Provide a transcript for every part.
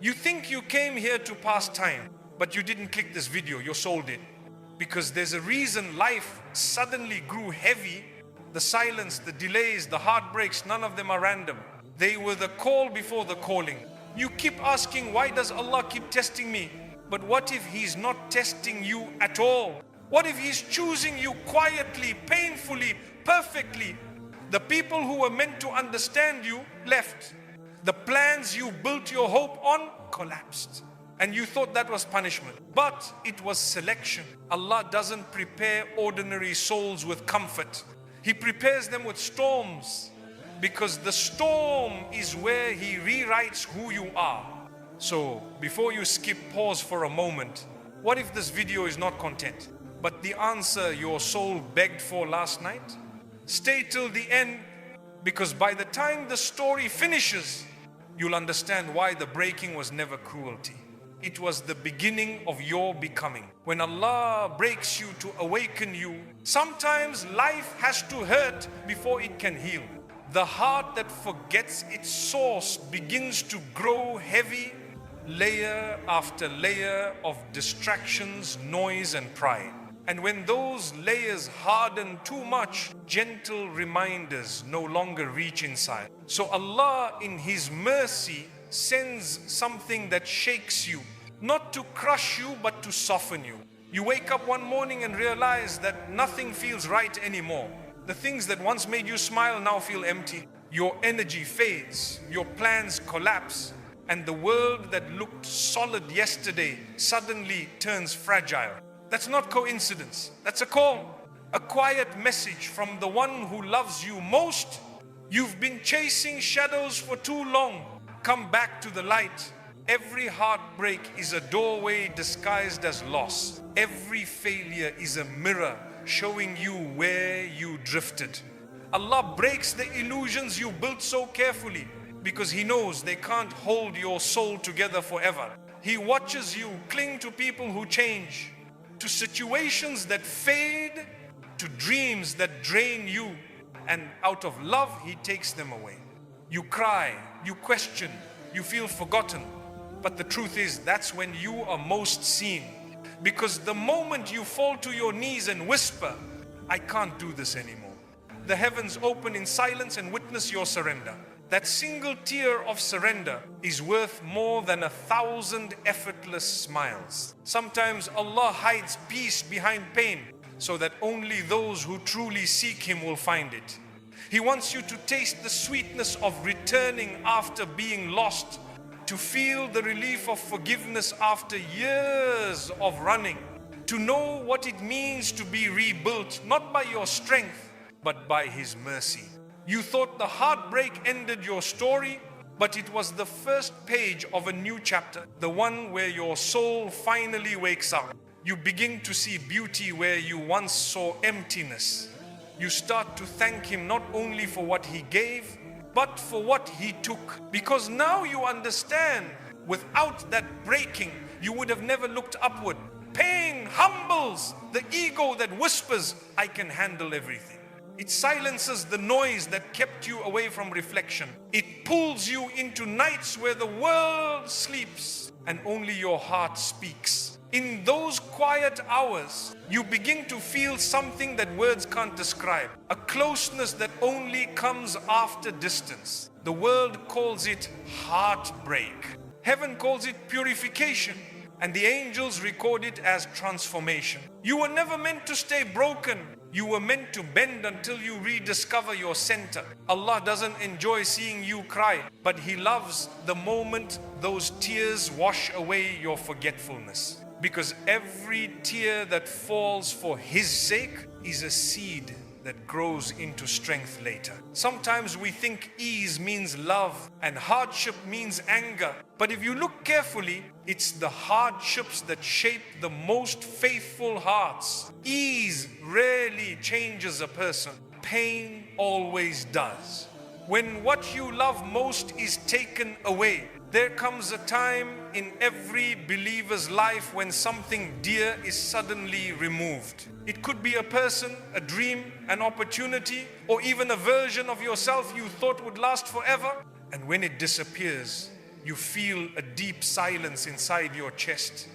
You think you came here to pass time, but you didn't click this video, your soul did. Because there's a reason life suddenly grew heavy. The silence, the delays, the heartbreaks, none of them are random. They were the call before the calling. You keep asking, why does Allah keep testing me? But what if He's not testing you at all? What if He's choosing you quietly, painfully, perfectly? The people who were meant to understand you left. The plans you built your hope on collapsed. And you thought that was punishment. But it was selection. Allah doesn't prepare ordinary souls with comfort. He prepares them with storms. Because the storm is where He rewrites who you are. So before you skip, pause for a moment. What if this video is not content, but the answer your soul begged for last night? Stay till the end, because by the time the story finishes, you'll understand why the breaking was never cruelty. It was the beginning of your becoming. When Allah breaks you to awaken you, sometimes life has to hurt before it can heal. The heart that forgets its source begins to grow heavy, layer after layer of distractions, noise and pride. And when those layers harden too much, gentle reminders no longer reach inside. So Allah in His mercy sends something that shakes you, not to crush you but to soften you. You wake up one morning and realize that nothing feels right anymore. The things that once made you smile now feel empty. Your energy fades, your plans collapse, and the world that looked solid yesterday suddenly turns fragile. That's not coincidence, that's a call. A quiet message from the one who loves you most. You've been chasing shadows for too long. Come back to the light. Every heartbreak is a doorway disguised as loss. Every failure is a mirror showing you where you drifted. Allah breaks the illusions you built so carefully because He knows they can't hold your soul together forever. He watches you cling to people who change, to situations that fade, to dreams that drain you, and out of love He takes them away. You cry, you question, you feel forgotten, but the truth is that's when you are most seen. Because the moment you fall to your knees and whisper, I can't do this anymore, the heavens open in silence and witness your surrender. That single tear of surrender is worth more than 1,000 effortless smiles. Sometimes Allah hides peace behind pain so that only those who truly seek Him will find it. He wants you to taste the sweetness of returning after being lost, to feel the relief of forgiveness after years of running, to know what it means to be rebuilt, not by your strength, but by His mercy. You thought the heartbreak ended your story, but it was the first page of a new chapter, the one where your soul finally wakes up. You begin to see beauty where you once saw emptiness. You start to thank Him not only for what He gave, but for what He took. Because now you understand, without that breaking, you would have never looked upward. Pain humbles the ego that whispers, I can handle everything. It silences the noise that kept you away from reflection. It pulls you into nights where the world sleeps and only your heart speaks. In those quiet hours, you begin to feel something that words can't describe. A closeness that only comes after distance. The world calls it heartbreak. Heaven calls it purification. And the angels record it as transformation. You were never meant to stay broken. You were meant to bend until you rediscover your center. Allah doesn't enjoy seeing you cry, but He loves the moment those tears wash away your forgetfulness. Because every tear that falls for His sake is a seed that grows into strength later. Sometimes we think ease means love and hardship means anger. But if you look carefully, it's the hardships that shape the most faithful hearts. Ease rarely changes a person. Pain always does. When what you love most is taken away, there comes a time in every believer's life when something dear is suddenly removed. It could be a person, a dream, an opportunity, or even a version of yourself you thought would last forever. And when it disappears, you feel a deep silence inside your chest.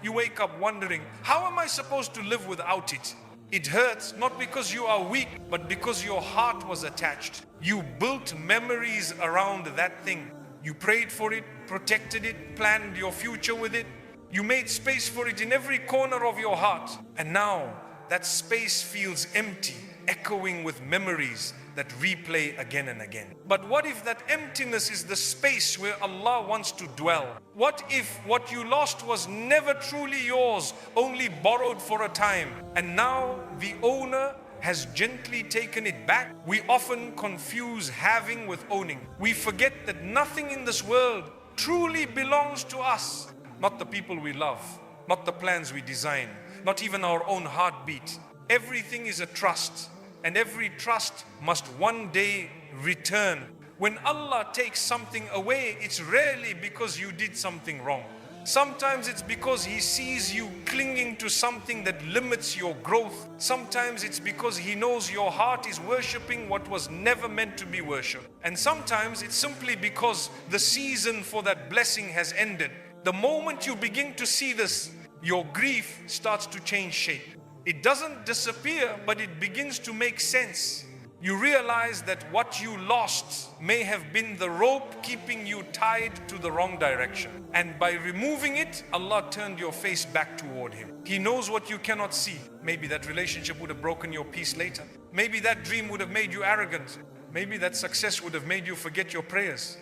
You wake up wondering, how am I supposed to live without it? It hurts not because you are weak, but because your heart was attached. You built memories around that thing. You prayed for it, protected it, planned your future with it. You made space for it in every corner of your heart. And now that space feels empty, echoing with memories that replay again and again. But what if that emptiness is the space where Allah wants to dwell? What if what you lost was never truly yours, only borrowed for a time, and now the owner has gently taken it back? We often confuse having with owning. We forget that nothing in this world truly belongs to us. Not the people we love, not the plans we design, not even our own heartbeat. Everything is a trust, and every trust must one day return. When Allah takes something away, it's rarely because you did something wrong. Sometimes it's because He sees you clinging to something that limits your growth. Sometimes it's because He knows your heart is worshipping what was never meant to be worshipped. And sometimes it's simply because the season for that blessing has ended. The moment you begin to see this, your grief starts to change shape. It doesn't disappear, but it begins to make sense. You realize that what you lost may have been the rope keeping you tied to the wrong direction. And by removing it, Allah turned your face back toward Him. He knows what you cannot see. Maybe that relationship would have broken your peace later. Maybe that dream would have made you arrogant. Maybe that success would have made you forget your prayers.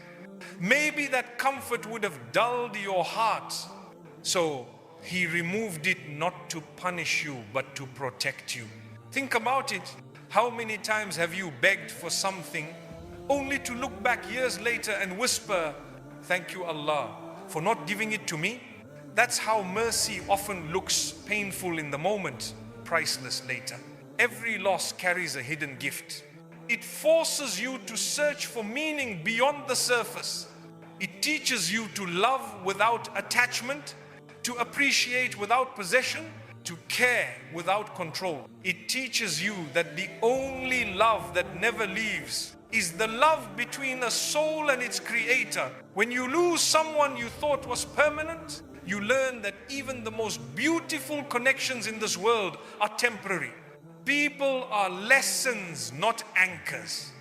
Maybe that comfort would have dulled your heart. So He removed it not to punish you, but to protect you. Think about it. How many times have you begged for something only to look back years later and whisper, "Thank you, Allah, for not giving it to me"? That's how mercy often looks painful in the moment, priceless later. Every loss carries a hidden gift. It forces you to search for meaning beyond the surface. It teaches you to love without attachment, to appreciate without possession, to care without control. It teaches you that the only love that never leaves is the love between a soul and its creator. When you lose someone you thought was permanent, you learn that even the most beautiful connections in this world are temporary. People are lessons, not anchors.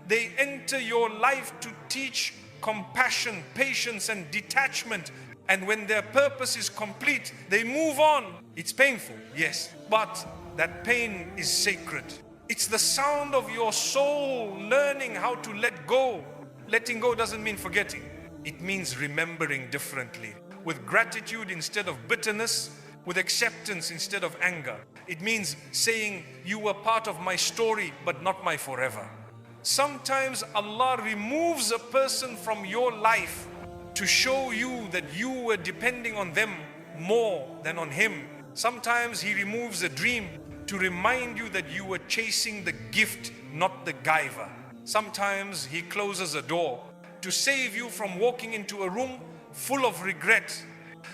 They enter your life to teach compassion, patience, and detachment. And when their purpose is complete, they move on. It's painful, yes, but that pain is sacred. It's the sound of your soul learning how to let go. Letting go doesn't mean forgetting. It means remembering differently, with gratitude instead of bitterness, with acceptance instead of anger. It means saying, "You were part of my story, but not my forever." Sometimes Allah removes a person from your life to show you that you were depending on them more than on Him. Sometimes He removes a dream to remind you that you were chasing the gift, not the giver. Sometimes He closes a door to save you from walking into a room full of regret.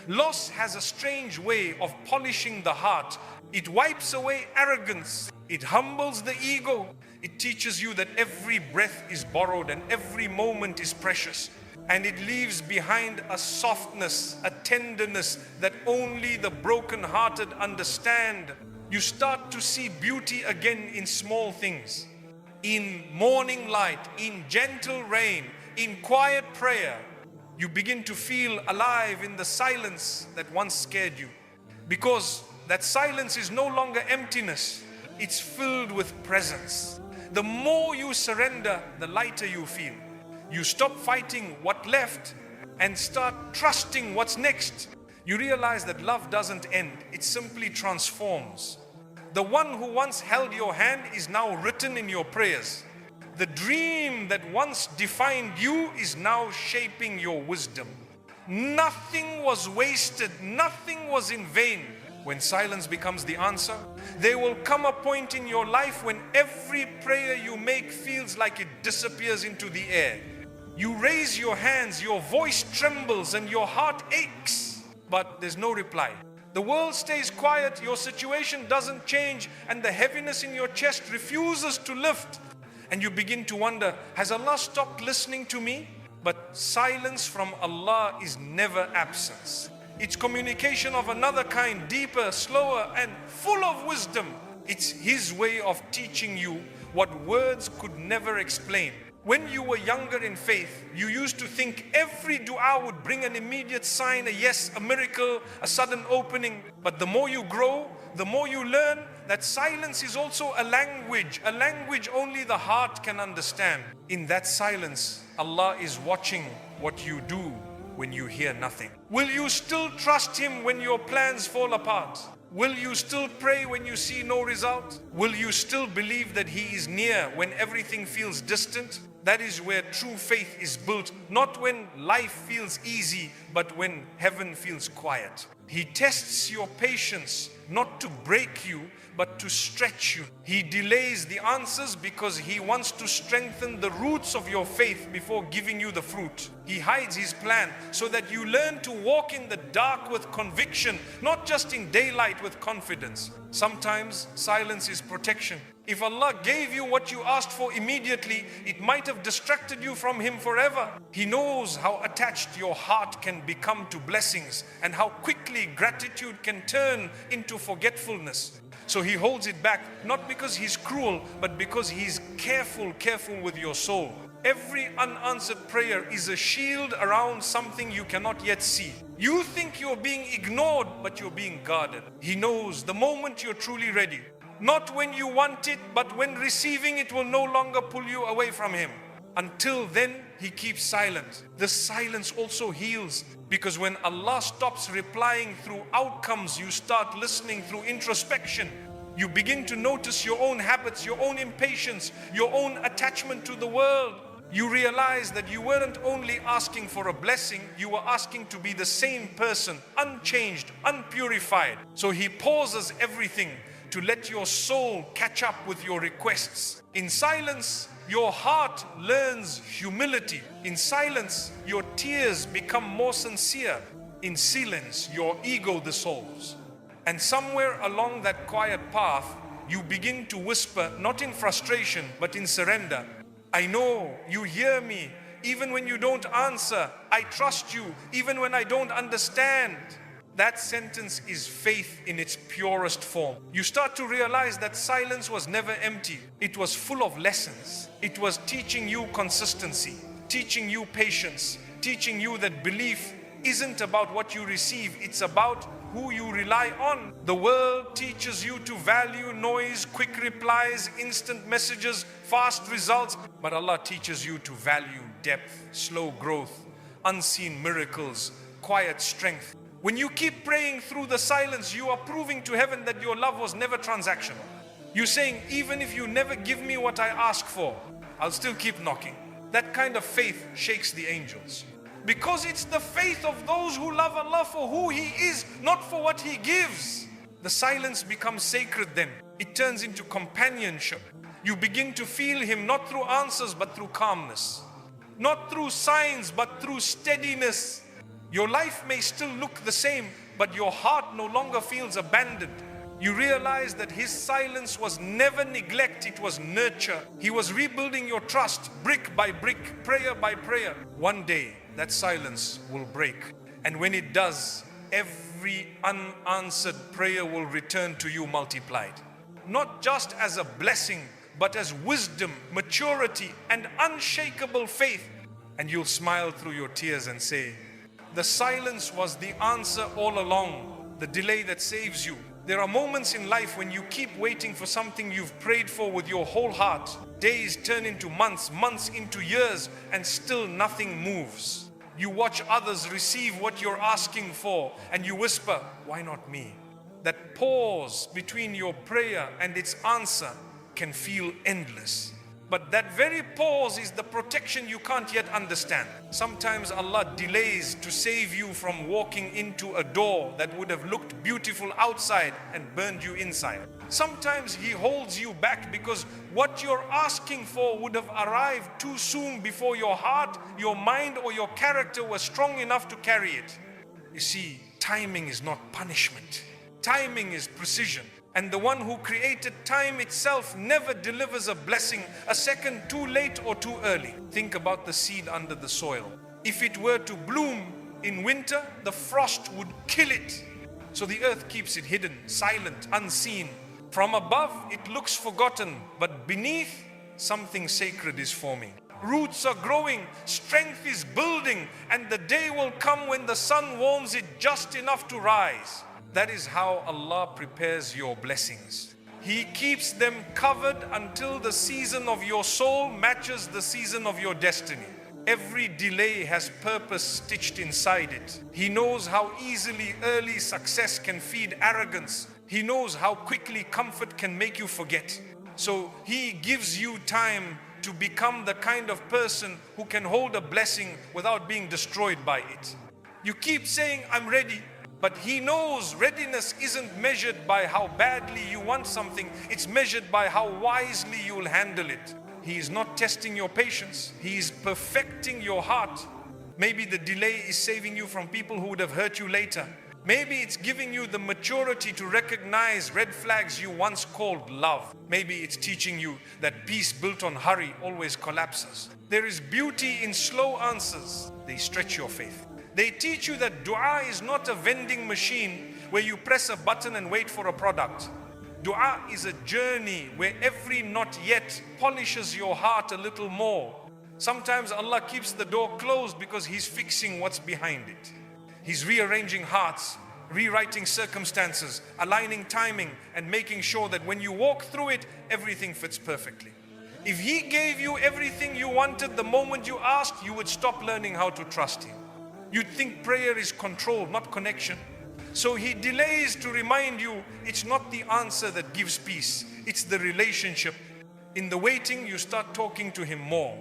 Loss has a strange way of polishing the heart. It wipes away arrogance. It humbles the ego. It teaches you that every breath is borrowed and every moment is precious. And it leaves behind a softness, a tenderness that only the broken-hearted understand. You start to see beauty again in small things, in morning light, in gentle rain, in quiet prayer. You begin to feel alive in the silence that once scared you, because that silence is no longer emptiness, it's filled with presence. The more you surrender, the lighter you feel. You stop fighting what left and start trusting what's next. You realize that love doesn't end, it simply transforms. The one who once held your hand is now written in your prayers. The dream that once defined you is now shaping your wisdom. Nothing was wasted, nothing was in vain. When silence becomes the answer, there will come a point in your life when every prayer you make feels like it disappears into the air. You raise your hands, your voice trembles, and your heart aches, but there's no reply. The world stays quiet, your situation doesn't change, and the heaviness in your chest refuses to lift. And you begin to wonder, has Allah stopped listening to me? But silence from Allah is never absence. It's communication of another kind, deeper, slower, and full of wisdom. It's His way of teaching you what words could never explain. When you were younger in faith, you used to think every dua would bring an immediate sign, a yes, a miracle, a sudden opening. But the more you grow, the more you learn that silence is also a language only the heart can understand. In that silence, Allah is watching what you do when you hear nothing. Will you still trust Him when your plans fall apart? Will you still pray when you see no result? Will you still believe that He is near when everything feels distant? That is where true faith is built, not when life feels easy, but when heaven feels quiet. He tests your patience, not to break you, but to stretch you. He delays the answers because He wants to strengthen the roots of your faith before giving you the fruit. He hides His plan so that you learn to walk in the dark with conviction, not just in daylight with confidence. Sometimes silence is protection. If Allah gave you what you asked for immediately, it might have distracted you from Him forever. He knows how attached your heart can become to blessings and how quickly gratitude can turn into forgetfulness. So He holds it back, not because He's cruel, but because He's careful with your soul. Every unanswered prayer is a shield around something you cannot yet see. You think you're being ignored, but you're being guarded. He knows the moment you're truly ready. Not when you want it, but when receiving it will no longer pull you away from Him. Until then, He keeps silent. The silence also heals, because when Allah stops replying through outcomes, you start listening through introspection. You begin to notice your own habits, your own impatience, your own attachment to the world. You realize that you weren't only asking for a blessing, you were asking to be the same person, unchanged, unpurified. So He pauses everything to let your soul catch up with your requests. In silence, your heart learns humility. In silence, your tears become more sincere. In silence, your ego dissolves. And somewhere along that quiet path, you begin to whisper, not in frustration, but in surrender. I know you hear me, even when you don't answer. I trust you, even when I don't understand. That sentence is faith in its purest form. You start to realize that silence was never empty. It was full of lessons. It was teaching you consistency, teaching you patience, teaching you that belief isn't about what you receive, it's about who you rely on. The world teaches you to value noise, quick replies, instant messages, fast results. But Allah teaches you to value depth, slow growth, unseen miracles, quiet strength. When you keep praying through the silence, you are proving to heaven that your love was never transactional. You're saying, even if you never give me what I ask for, I'll still keep knocking. That kind of faith shakes the angels. Because it's the faith of those who love Allah for who He is, not for what He gives. The silence becomes sacred then. It turns into companionship. You begin to feel Him not through answers but through calmness. Not through signs but through steadiness. Your life may still look the same, but your heart no longer feels abandoned. You realize that His silence was never neglect, it was nurture. He was rebuilding your trust brick by brick, prayer by prayer. One day, that silence will break. And when it does, every unanswered prayer will return to you multiplied. Not just as a blessing, but as wisdom, maturity, and unshakable faith. And you'll smile through your tears and say, the silence was the answer all along, the delay that saves you. There are moments in life when you keep waiting for something you've prayed for with your whole heart. Days turn into months, months into years, and still nothing moves. You watch others receive what you're asking for, and you whisper, why not me? That pause between your prayer and its answer can feel endless. But that very pause is the protection you can't yet understand. Sometimes Allah delays to save you from walking into a door that would have looked beautiful outside and burned you inside. Sometimes He holds you back because what you're asking for would have arrived too soon before your heart, your mind, or your character was strong enough to carry it. You see, timing is not punishment. Timing is precision. And the one who created time itself never delivers a blessing a second too late or too early. Think about the seed under the soil. If it were to bloom in winter, the frost would kill it. So the earth keeps it hidden, silent, unseen. From above, it looks forgotten, but beneath, something sacred is forming. Roots are growing, strength is building, and the day will come when the sun warms it just enough to rise. That is how Allah prepares your blessings. He keeps them covered until the season of your soul matches the season of your destiny. Every delay has purpose stitched inside it. He knows how easily early success can feed arrogance. He knows how quickly comfort can make you forget. So He gives you time to become the kind of person who can hold a blessing without being destroyed by it. You keep saying, I'm ready, but He knows readiness isn't measured by how badly you want something, it's measured by how wisely you will handle it. He is not testing your patience, He is perfecting your heart. Maybe the delay is saving you from people who would have hurt you later. Maybe it's giving you the maturity to recognize red flags you once called love. Maybe it's teaching you that peace built on hurry always collapses. There is beauty in slow answers. They stretch your faith. They teach you that dua is not a vending machine where you press a button and wait for a product. Dua is a journey where every not yet polishes your heart a little more. Sometimes Allah keeps the door closed because He's fixing what's behind it. He's rearranging hearts, rewriting circumstances, aligning timing, and making sure that when you walk through it, everything fits perfectly. If He gave you everything you wanted the moment you asked, you would stop learning how to trust Him. You'd think prayer is control, not connection. So He delays to remind you it's not the answer that gives peace, it's the relationship. In the waiting, you start talking to Him more.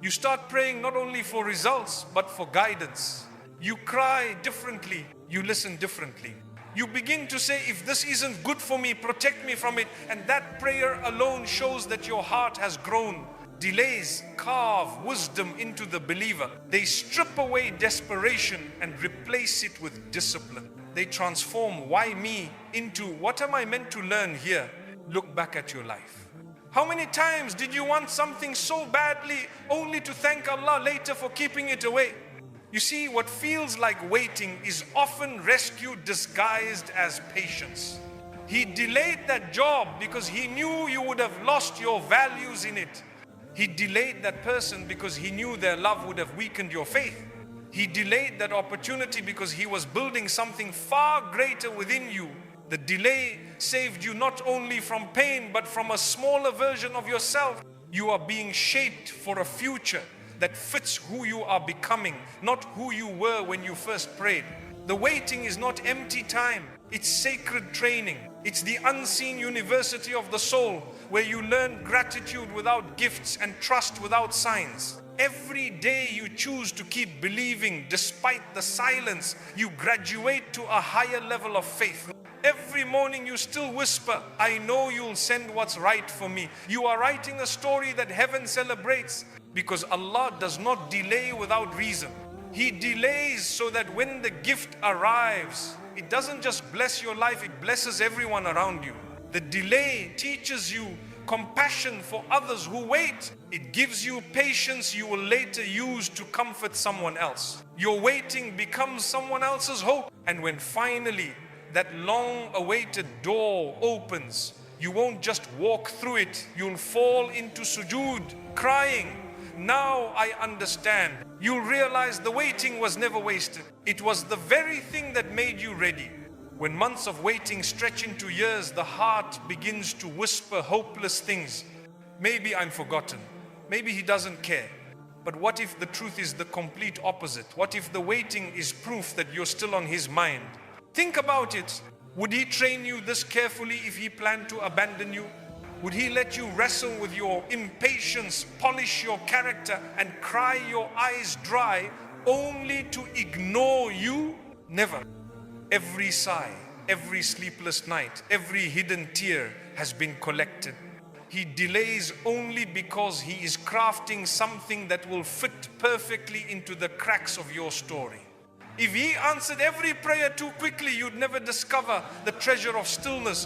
You start praying not only for results, but for guidance. You cry differently, you listen differently. You begin to say, if this isn't good for me, protect me from it. And that prayer alone shows that your heart has grown. Delays carve wisdom into the believer. They strip away desperation and replace it with discipline. They transform why me into what am I meant to learn here? Look back at your life. How many times did you want something so badly only to thank Allah later for keeping it away? You see, what feels like waiting is often rescue disguised as patience. He delayed that job because He knew you would have lost your values in it. He delayed that person because He knew their love would have weakened your faith. He delayed that opportunity because He was building something far greater within you. The delay saved you not only from pain, but from a smaller version of yourself. You are being shaped for a future that fits who you are becoming, not who you were when you first prayed. The waiting is not empty time, it's sacred training. It's the unseen university of the soul where you learn gratitude without gifts and trust without signs. Every day you choose to keep believing despite the silence, you graduate to a higher level of faith. Every morning you still whisper, I know you'll send what's right for me. You are writing a story that heaven celebrates. Because Allah does not delay without reason. He delays so that when the gift arrives, it doesn't just bless your life, it blesses everyone around you. The delay teaches you compassion for others who wait. It gives you patience you will later use to comfort someone else. Your waiting becomes someone else's hope. And when finally that long-awaited door opens, you won't just walk through it, you'll fall into sujood, crying. Now I understand. You'll realize the waiting was never wasted. It was the very thing that made you ready. When months of waiting stretch into years, the heart begins to whisper hopeless things. Maybe I'm forgotten. Maybe He doesn't care. But what if the truth is the complete opposite? What if the waiting is proof that you're still on His mind? Think about it. Would He train you this carefully if He planned to abandon you? Would He let you wrestle with your impatience, polish your character, and cry your eyes dry only to ignore you? Never. Every sigh, every sleepless night, every hidden tear has been collected. He delays only because He is crafting something that will fit perfectly into the cracks of your story. If He answered every prayer too quickly, you'd never discover the treasure of stillness.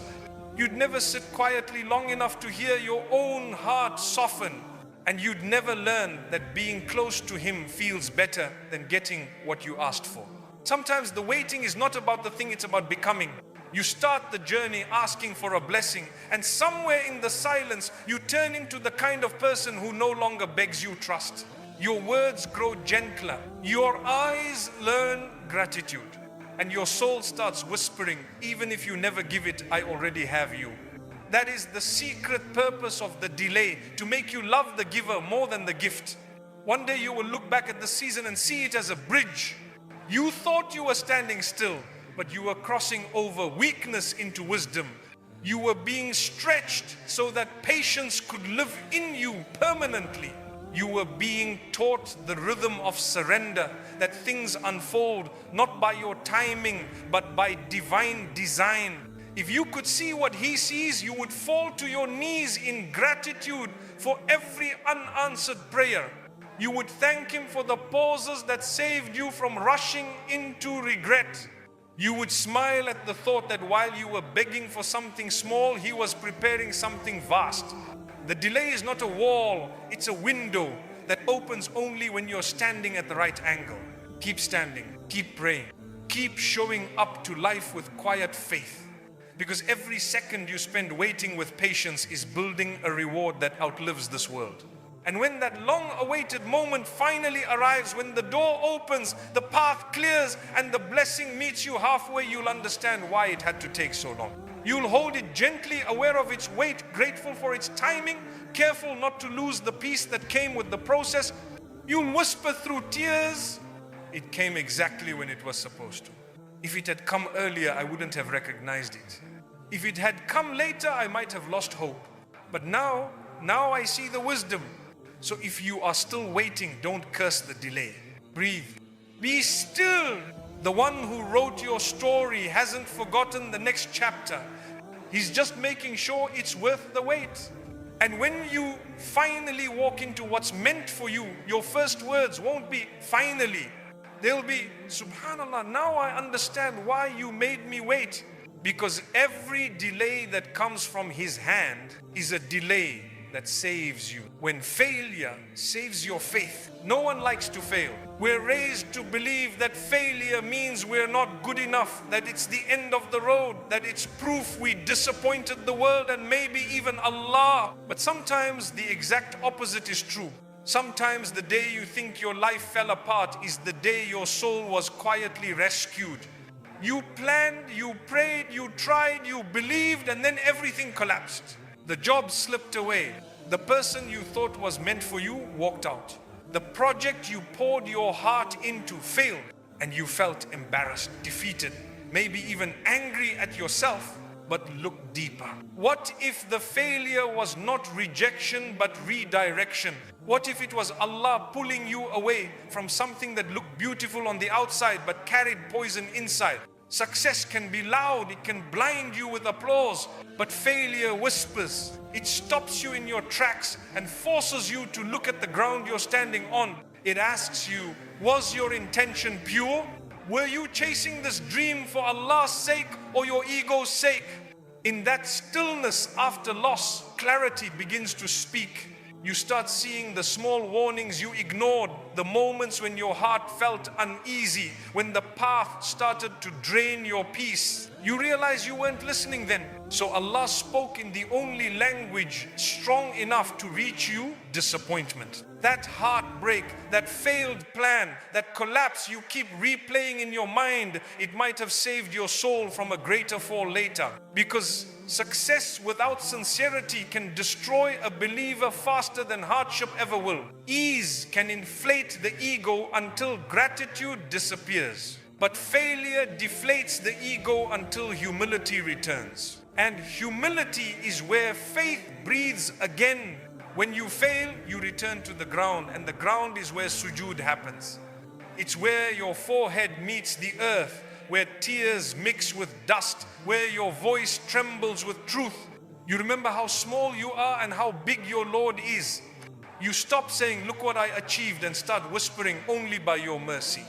You'd never sit quietly long enough to hear your own heart soften. And you'd never learn that being close to Him feels better than getting what you asked for. Sometimes the waiting is not about the thing, it's about becoming. You start the journey asking for a blessing, and somewhere in the silence, you turn into the kind of person who no longer begs you trust. Your words grow gentler. Your eyes learn gratitude. And your soul starts whispering, even if you never give it, I already have you. That is the secret purpose of the delay, to make you love the giver more than the gift. One day you will look back at the season and see it as a bridge. You thought you were standing still, but you were crossing over weakness into wisdom. You were being stretched so that patience could live in you permanently. You were being taught the rhythm of surrender, that things unfold not by your timing, but by divine design. If you could see what He sees, you would fall to your knees in gratitude for every unanswered prayer. You would thank Him for the pauses that saved you from rushing into regret. You would smile at the thought that while you were begging for something small, He was preparing something vast. The delay is not a wall, it's a window that opens only when you're standing at the right angle. Keep standing, keep praying, keep showing up to life with quiet faith. Because every second you spend waiting with patience is building a reward that outlives this world. And when that long-awaited moment finally arrives, when the door opens, the path clears, and the blessing meets you halfway, you'll understand why it had to take so long. You'll hold it gently, aware of its weight, grateful for its timing, careful not to lose the peace that came with the process. You'll whisper through tears, it came exactly when it was supposed to. If it had come earlier, I wouldn't have recognized it. If it had come later, I might have lost hope. But now I see the wisdom. So if you are still waiting, don't curse the delay. Breathe. Be still. The one who wrote your story hasn't forgotten the next chapter. He's just making sure it's worth the wait. And when you finally walk into what's meant for you, your first words won't be finally. They'll be, Subhanallah, now I understand why you made me wait. Because every delay that comes from His hand is a delay that saves you. When failure saves your faith, no one likes to fail. We're raised to believe that failure means we're not good enough, that it's the end of the road, that it's proof we disappointed the world and maybe even Allah. But sometimes the exact opposite is true. Sometimes the day you think your life fell apart is the day your soul was quietly rescued. You planned, you prayed, you tried, you believed, and then everything collapsed. The job slipped away. The person you thought was meant for you walked out. The project you poured your heart into failed, and you felt embarrassed, defeated, maybe even angry at yourself. But look deeper. What if the failure was not rejection but redirection? What if it was Allah pulling you away from something that looked beautiful on the outside but carried poison inside? Success can be loud, it can blind you with applause, but failure whispers. It stops you in your tracks and forces you to look at the ground you're standing on. It asks you, was your intention pure? Were you chasing this dream for Allah's sake or your ego's sake? In that stillness after loss, clarity begins to speak. You start seeing the small warnings you ignored, the moments when your heart felt uneasy, when the path started to drain your peace. You realize you weren't listening then. So Allah spoke in the only language strong enough to reach you: disappointment. That heartbreak, that failed plan, that collapse you keep replaying in your mind, it might have saved your soul from a greater fall later. Because success without sincerity can destroy a believer faster than hardship ever will. Ease can inflate the ego until gratitude disappears. But failure deflates the ego until humility returns. And humility is where faith breathes again. When you fail, you return to the ground, and the ground is where sujood happens. It's where your forehead meets the earth, where tears mix with dust, where your voice trembles with truth. You remember how small you are and how big your Lord is. You stop saying, look what I achieved, and start whispering, only by your mercy.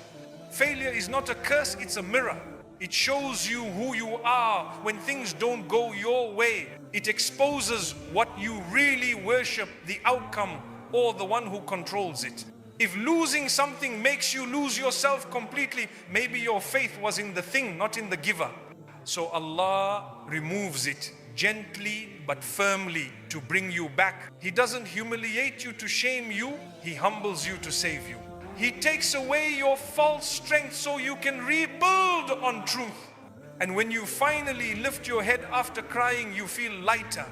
Failure is not a curse, it's a mirror. It shows you who you are when things don't go your way. It exposes what you really worship, the outcome or the one who controls it. If losing something makes you lose yourself completely, maybe your faith was in the thing, not in the giver. So Allah removes it gently but firmly to bring you back. He doesn't humiliate you to shame you, He humbles you to save you. He takes away your false strength so you can rebuild on truth. And when you finally lift your head after crying, you feel lighter.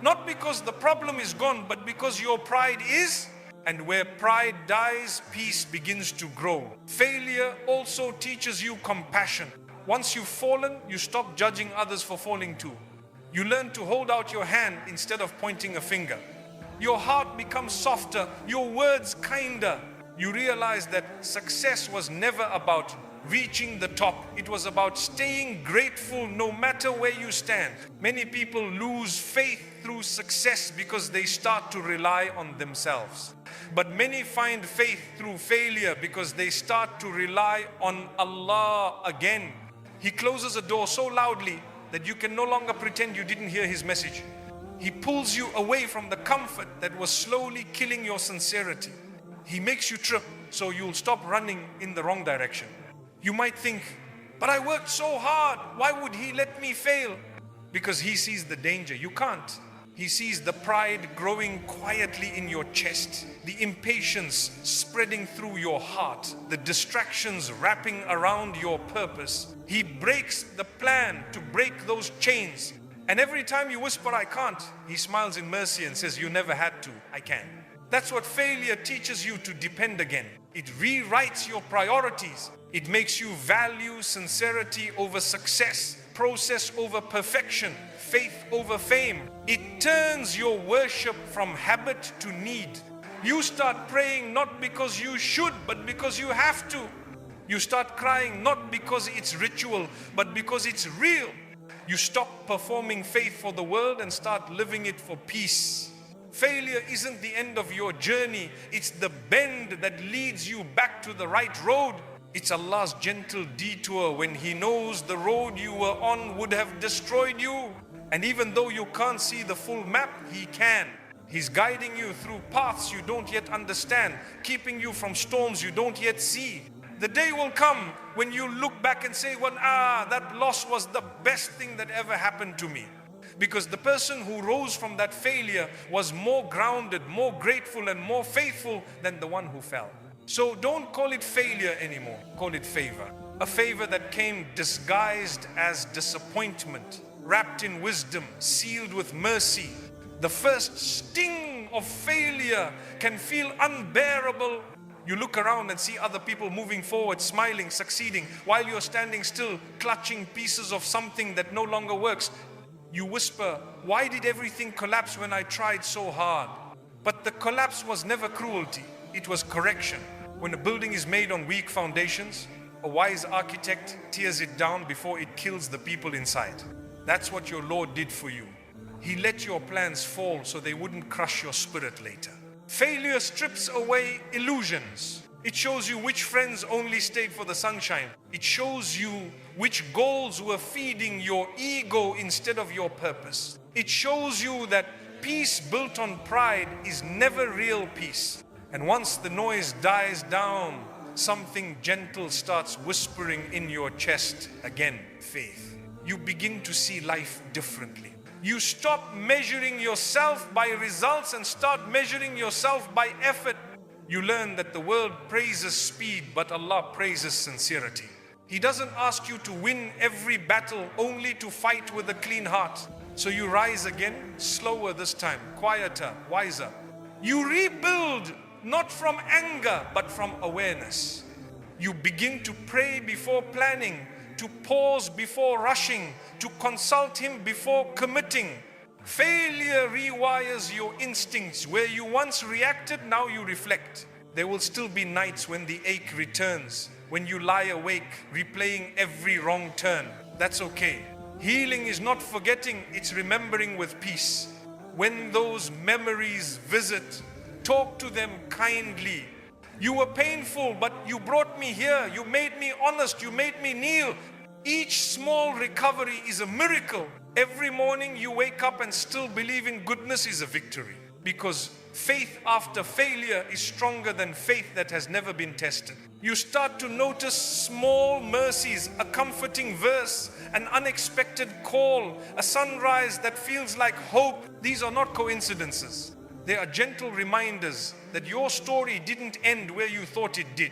Not because the problem is gone, but because your pride is. And where pride dies, peace begins to grow. Failure also teaches you compassion. Once you've fallen, you stop judging others for falling too. You learn to hold out your hand instead of pointing a finger. Your heart becomes softer, your words kinder. You realize that success was never about reaching the top. It was about staying grateful no matter where you stand. Many people lose faith through success because they start to rely on themselves. But many find faith through failure because they start to rely on Allah again. He closes a door so loudly that you can no longer pretend you didn't hear His message. He pulls you away from the comfort that was slowly killing your sincerity. He makes you trip so you'll stop running in the wrong direction. You might think, but I worked so hard, why would He let me fail? Because He sees the danger. You can't. He sees the pride growing quietly in your chest, the impatience spreading through your heart, the distractions wrapping around your purpose. He breaks the plan to break those chains. And every time you whisper, I can't, He smiles in mercy and says, you never had to, I can. That's what failure teaches you, to depend again. It rewrites your priorities. It makes you value sincerity over success, process over perfection, faith over fame. It turns your worship from habit to need. You start praying not because you should, but because you have to. You start crying not because it's ritual, but because it's real. You stop performing faith for the world and start living it for peace. Failure isn't the end of your journey. It's the bend that leads you back to the right road. It's Allah's gentle detour when He knows the road you were on would have destroyed you. And even though you can't see the full map, He can. He's guiding you through paths you don't yet understand, keeping you from storms you don't yet see. The day will come when you look back and say, well, that loss was the best thing that ever happened to me. Because the person who rose from that failure was more grounded, more grateful, and more faithful than the one who fell. So don't call it failure anymore. Call it favor. A favor that came disguised as disappointment, wrapped in wisdom, sealed with mercy. The first sting of failure can feel unbearable. You look around and see other people moving forward, smiling, succeeding, while you're standing still, clutching pieces of something that no longer works. You whisper, why did everything collapse when I tried so hard? But the collapse was never cruelty, it was correction. When a building is made on weak foundations, a wise architect tears it down before it kills the people inside. That's what your Lord did for you. He let your plans fall so they wouldn't crush your spirit later. Failure strips away illusions. It shows you which friends only stayed for the sunshine. It shows you which goals were feeding your ego instead of your purpose. It shows you that peace built on pride is never real peace. And once the noise dies down, something gentle starts whispering in your chest again, faith. You begin to see life differently. You stop measuring yourself by results and start measuring yourself by effort. You learn that the world praises speed, but Allah praises sincerity. He doesn't ask you to win every battle, only to fight with a clean heart. So you rise again, slower this time, quieter, wiser. You rebuild not from anger, but from awareness. You begin to pray before planning, to pause before rushing, to consult Him before committing. Failure rewires your instincts. Where you once reacted, now you reflect. There will still be nights when the ache returns, when you lie awake, replaying every wrong turn. That's okay. Healing is not forgetting, it's remembering with peace. When those memories visit, talk to them kindly. You were painful, but you brought me here. You made me honest. You made me kneel. Each small recovery is a miracle. Every morning you wake up and still believe in goodness is a victory. Because faith after failure is stronger than faith that has never been tested. You start to notice small mercies, a comforting verse, an unexpected call, a sunrise that feels like hope. These are not coincidences. They are gentle reminders that your story didn't end where you thought it did.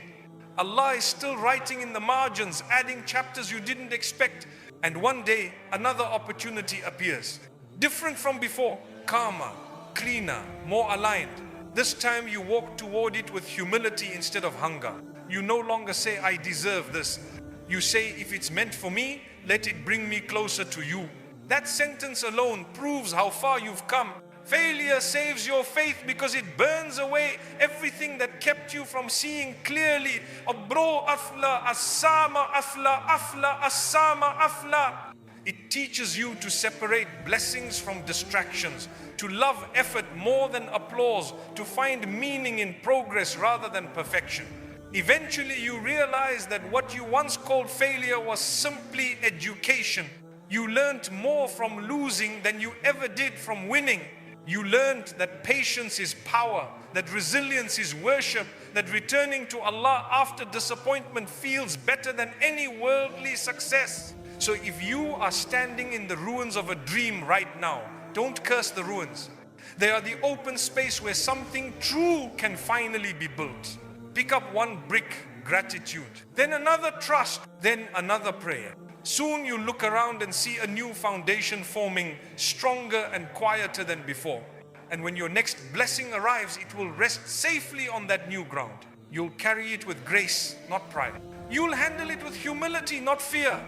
Allah is still writing in the margins, adding chapters you didn't expect. And one day, another opportunity appears. Different from before, calmer, cleaner, more aligned. This time you walk toward it with humility instead of hunger. You no longer say, I deserve this. You say, if it's meant for me, let it bring me closer to you. That sentence alone proves how far you've come. Failure saves your faith because it burns away everything that kept you from seeing clearly. Abro afla, asama afla, afla, asama afla. It teaches you to separate blessings from distractions, to love effort more than applause, to find meaning in progress rather than perfection. Eventually you realize that what you once called failure was simply education. You learned more from losing than you ever did from winning. You learned that patience is power, that resilience is worship, that returning to Allah after disappointment feels better than any worldly success. So if you are standing in the ruins of a dream right now, don't curse the ruins. They are the open space where something true can finally be built. Pick up one brick, gratitude, then another trust, then another prayer. Soon you look around and see a new foundation forming, stronger and quieter than before. And when your next blessing arrives, it will rest safely on that new ground. You'll carry it with grace, not pride. You'll handle it with humility, not fear.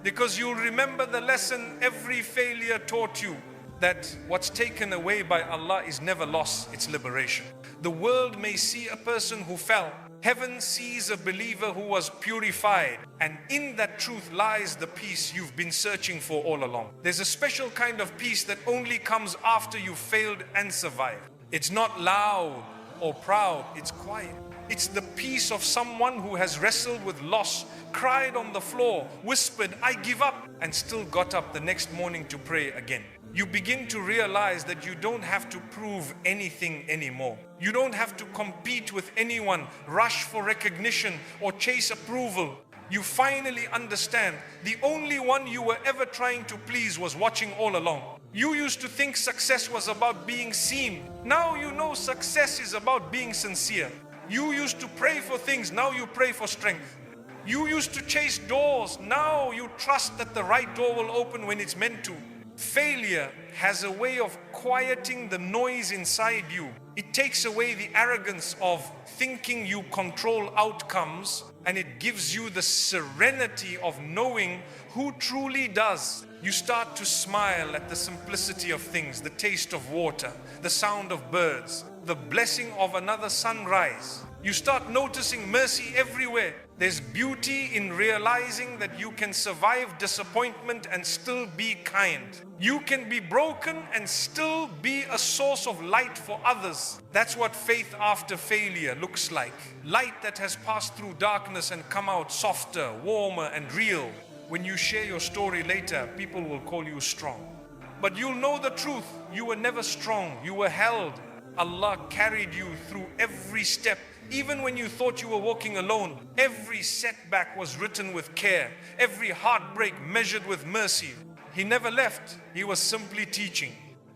Because you'll remember the lesson every failure taught you, that what's taken away by Allah is never loss, it's liberation. The world may see a person who fell. Heaven sees a believer who was purified, and in that truth lies the peace you've been searching for all along. There's a special kind of peace that only comes after you've failed and survived. It's not loud or proud, it's quiet. It's the peace of someone who has wrestled with loss, cried on the floor, whispered, I give up, and still got up the next morning to pray again. You begin to realize that you don't have to prove anything anymore. You don't have to compete with anyone, rush for recognition or chase approval. You finally understand the only one you were ever trying to please was watching all along. You used to think success was about being seen. Now you know success is about being sincere. You used to pray for things, now you pray for strength. You used to chase doors, now you trust that the right door will open when it's meant to. Failure has a way of quieting the noise inside you. It takes away the arrogance of thinking you control outcomes, and it gives you the serenity of knowing who truly does. You start to smile at the simplicity of things, the taste of water, the sound of birds, the blessing of another sunrise. You start noticing mercy everywhere. There's beauty in realizing that you can survive disappointment and still be kind. You can be broken and still be a source of light for others. That's what faith after failure looks like. Light that has passed through darkness and come out softer, warmer and real. When you share your story later, people will call you strong. But you'll know the truth. You were never strong. You were held. Allah carried you through every step. Even when you thought you were walking alone, every setback was written with care. Every heartbreak measured with mercy. He never left. He was simply teaching.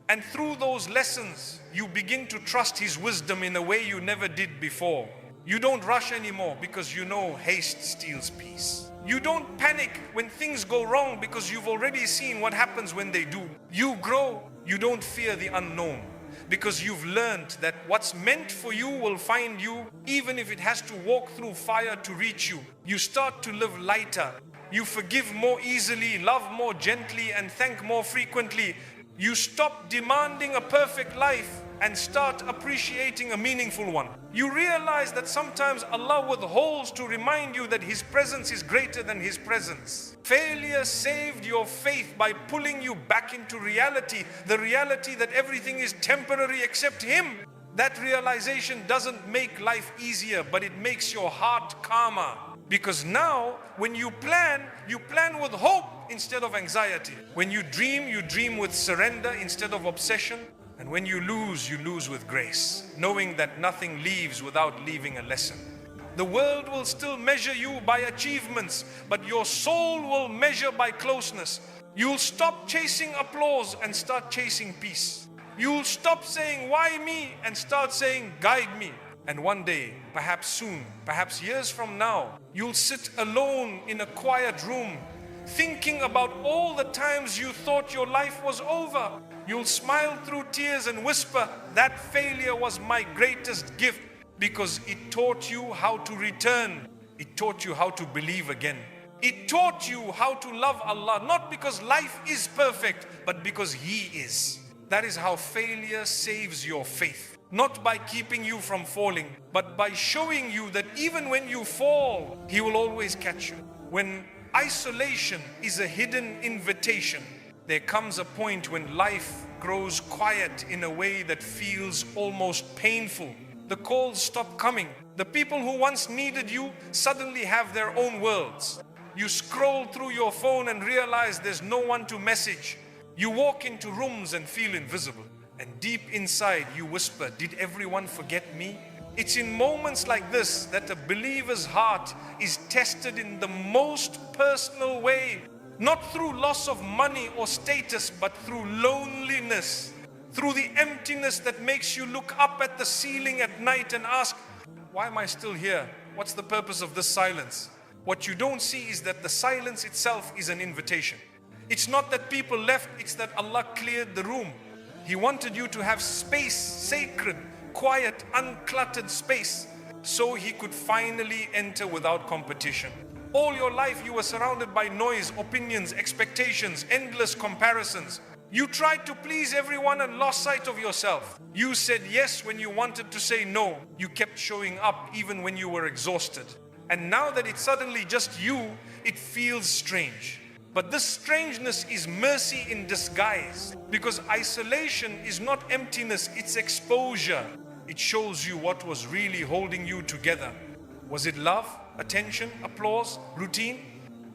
And through those lessons, you begin to trust His wisdom in a way you never did before. You don't rush anymore because you know haste steals peace. You don't panic when things go wrong because you've already seen what happens when they do. You grow. You don't fear the unknown because you've learned that what's meant for you will find you, even if it has to walk through fire to reach you. You start to live lighter. You forgive more easily, love more gently, and thank more frequently. You stop demanding a perfect life and start appreciating a meaningful one. You realize that sometimes Allah withholds to remind you that His presence is greater than His presence. Failure saved your faith by pulling you back into reality, the reality that everything is temporary except Him. That realization doesn't make life easier, but it makes your heart calmer. Because now, when you plan with hope instead of anxiety. When you dream with surrender instead of obsession. And when you lose with grace, knowing that nothing leaves without leaving a lesson. The world will still measure you by achievements, but your soul will measure by closeness. You'll stop chasing applause and start chasing peace. You'll stop saying, why me? And start saying, guide me. And one day, perhaps soon, perhaps years from now, you'll sit alone in a quiet room, thinking about all the times you thought your life was over. You'll smile through tears and whisper, that failure was my greatest gift, because it taught you how to return. It taught you how to believe again. It taught you how to love Allah, not because life is perfect, but because He is. That is how failure saves your faith. Not by keeping you from falling, but by showing you that even when you fall, He will always catch you. When isolation is a hidden invitation, there comes a point when life grows quiet in a way that feels almost painful. The calls stop coming. The people who once needed you suddenly have their own worlds. You scroll through your phone and realize there's no one to message. You walk into rooms and feel invisible. And deep inside you whisper, did everyone forget me? It's in moments like this that a believer's heart is tested in the most personal way. Not through loss of money or status, but through loneliness. Through the emptiness that makes you look up at the ceiling at night and ask, why am I still here? What's the purpose of this silence? What you don't see is that the silence itself is an invitation. It's not that people left, it's that Allah cleared the room. He wanted you to have space, sacred, quiet, uncluttered space, so He could finally enter without competition. All your life you were surrounded by noise, opinions, expectations, endless comparisons. You tried to please everyone and lost sight of yourself. You said yes when you wanted to say no. You kept showing up even when you were exhausted. And now that it's suddenly just you, it feels strange. But this strangeness is mercy in disguise, because isolation is not emptiness, it's exposure. It shows you what was really holding you together. Was it love, attention, applause, routine?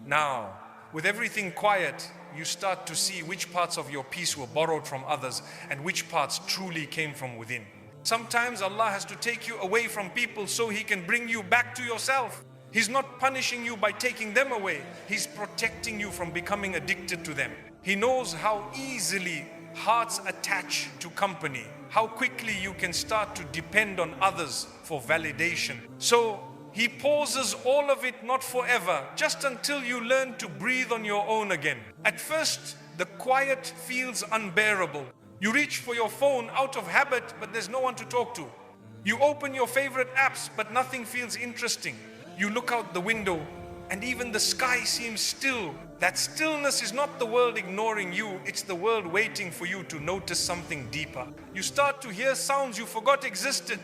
Now, with everything quiet, you start to see which parts of your peace were borrowed from others and which parts truly came from within. Sometimes Allah has to take you away from people so He can bring you back to yourself. He's not punishing you by taking them away. He's protecting you from becoming addicted to them. He knows how easily hearts attach to company, how quickly you can start to depend on others for validation. So He pauses all of it, not forever, just until you learn to breathe on your own again. At first, the quiet feels unbearable. You reach for your phone out of habit, but there's no one to talk to. You open your favorite apps, but nothing feels interesting. You look out the window and even the sky seems still. That stillness is not the world ignoring you, it's the world waiting for you to notice something deeper. You start to hear sounds you forgot existed.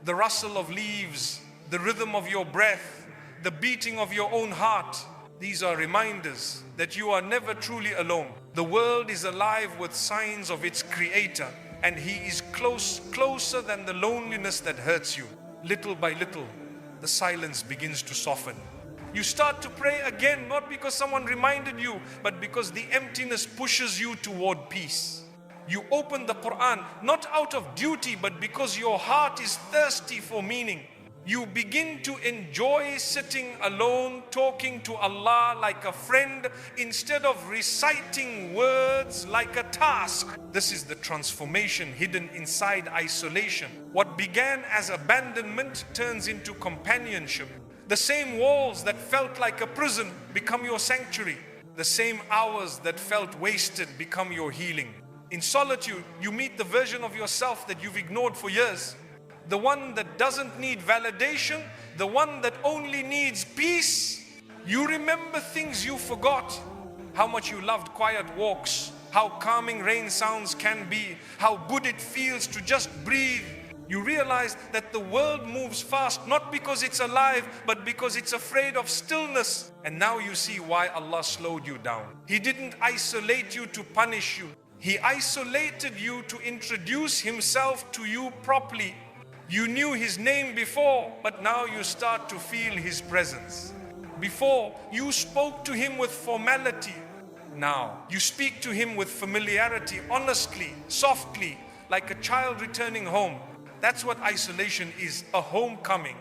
The rustle of leaves, the rhythm of your breath, the beating of your own heart. These are reminders that you are never truly alone. The world is alive with signs of its creator, and He is closer than the loneliness that hurts you. Little by little, the silence begins to soften. You start to pray again, not because someone reminded you, but because the emptiness pushes you toward peace. You open the Quran, not out of duty, but because your heart is thirsty for meaning. You begin to enjoy sitting alone, talking to Allah like a friend, instead of reciting words like a task. This is the transformation hidden inside isolation. What began as abandonment turns into companionship. The same walls that felt like a prison become your sanctuary. The same hours that felt wasted become your healing. In solitude, you meet the version of yourself that you've ignored for years. The one that doesn't need validation, the one that only needs peace. You remember things you forgot, how much you loved quiet walks, how calming rain sounds can be, how good it feels to just breathe. You realize that the world moves fast, not because it's alive, but because it's afraid of stillness. And now you see why Allah slowed you down. He didn't isolate you to punish you. He isolated you to introduce Himself to you properly. You knew His name before, but now you start to feel His presence. Before, you spoke to him with formality. Now, you speak to him with familiarity, honestly, softly, like a child returning home. That's what isolation is, a homecoming.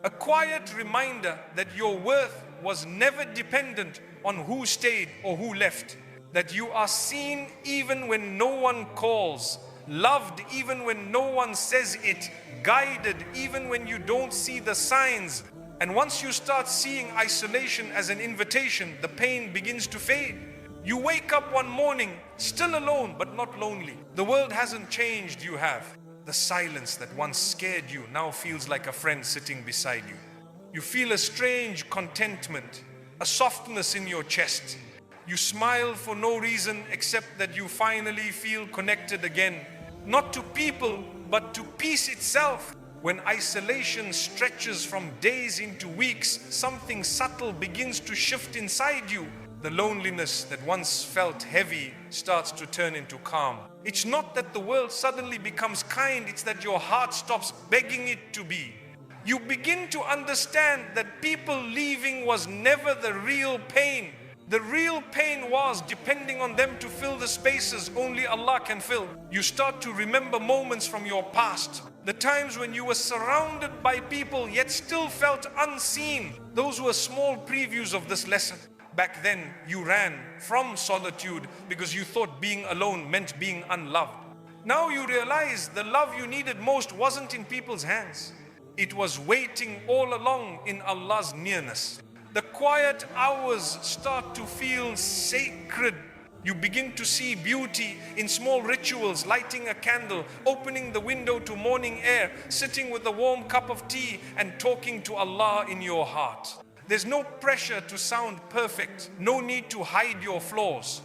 A quiet reminder that your worth was never dependent on who stayed or who left. That you are seen even when no one calls, loved even when no one says it, guided even when you don't see the signs. And once you start seeing isolation as an invitation, the pain begins to fade. You wake up one morning, still alone but not lonely. The world hasn't changed, you have. The silence that once scared you now feels like a friend sitting beside you. You feel a strange contentment, a softness in your chest. You smile for no reason except that you finally feel connected again. Not to people, but to peace itself. When isolation stretches from days into weeks, something subtle begins to shift inside you. The loneliness that once felt heavy starts to turn into calm. It's not that the world suddenly becomes kind, it's that your heart stops begging it to be. You begin to understand that people leaving was never the real pain. The real pain was depending on them to fill the spaces only Allah can fill. You start to remember moments from your past. The times when you were surrounded by people yet still felt unseen. Those were small previews of this lesson. Back then, you ran from solitude because you thought being alone meant being unloved. Now you realize the love you needed most wasn't in people's hands. It was waiting all along in Allah's nearness. The quiet hours start to feel sacred. You begin to see beauty in small rituals, lighting a candle, opening the window to morning air, sitting with a warm cup of tea and talking to Allah in your heart. There's no pressure to sound perfect, no need to hide your flaws.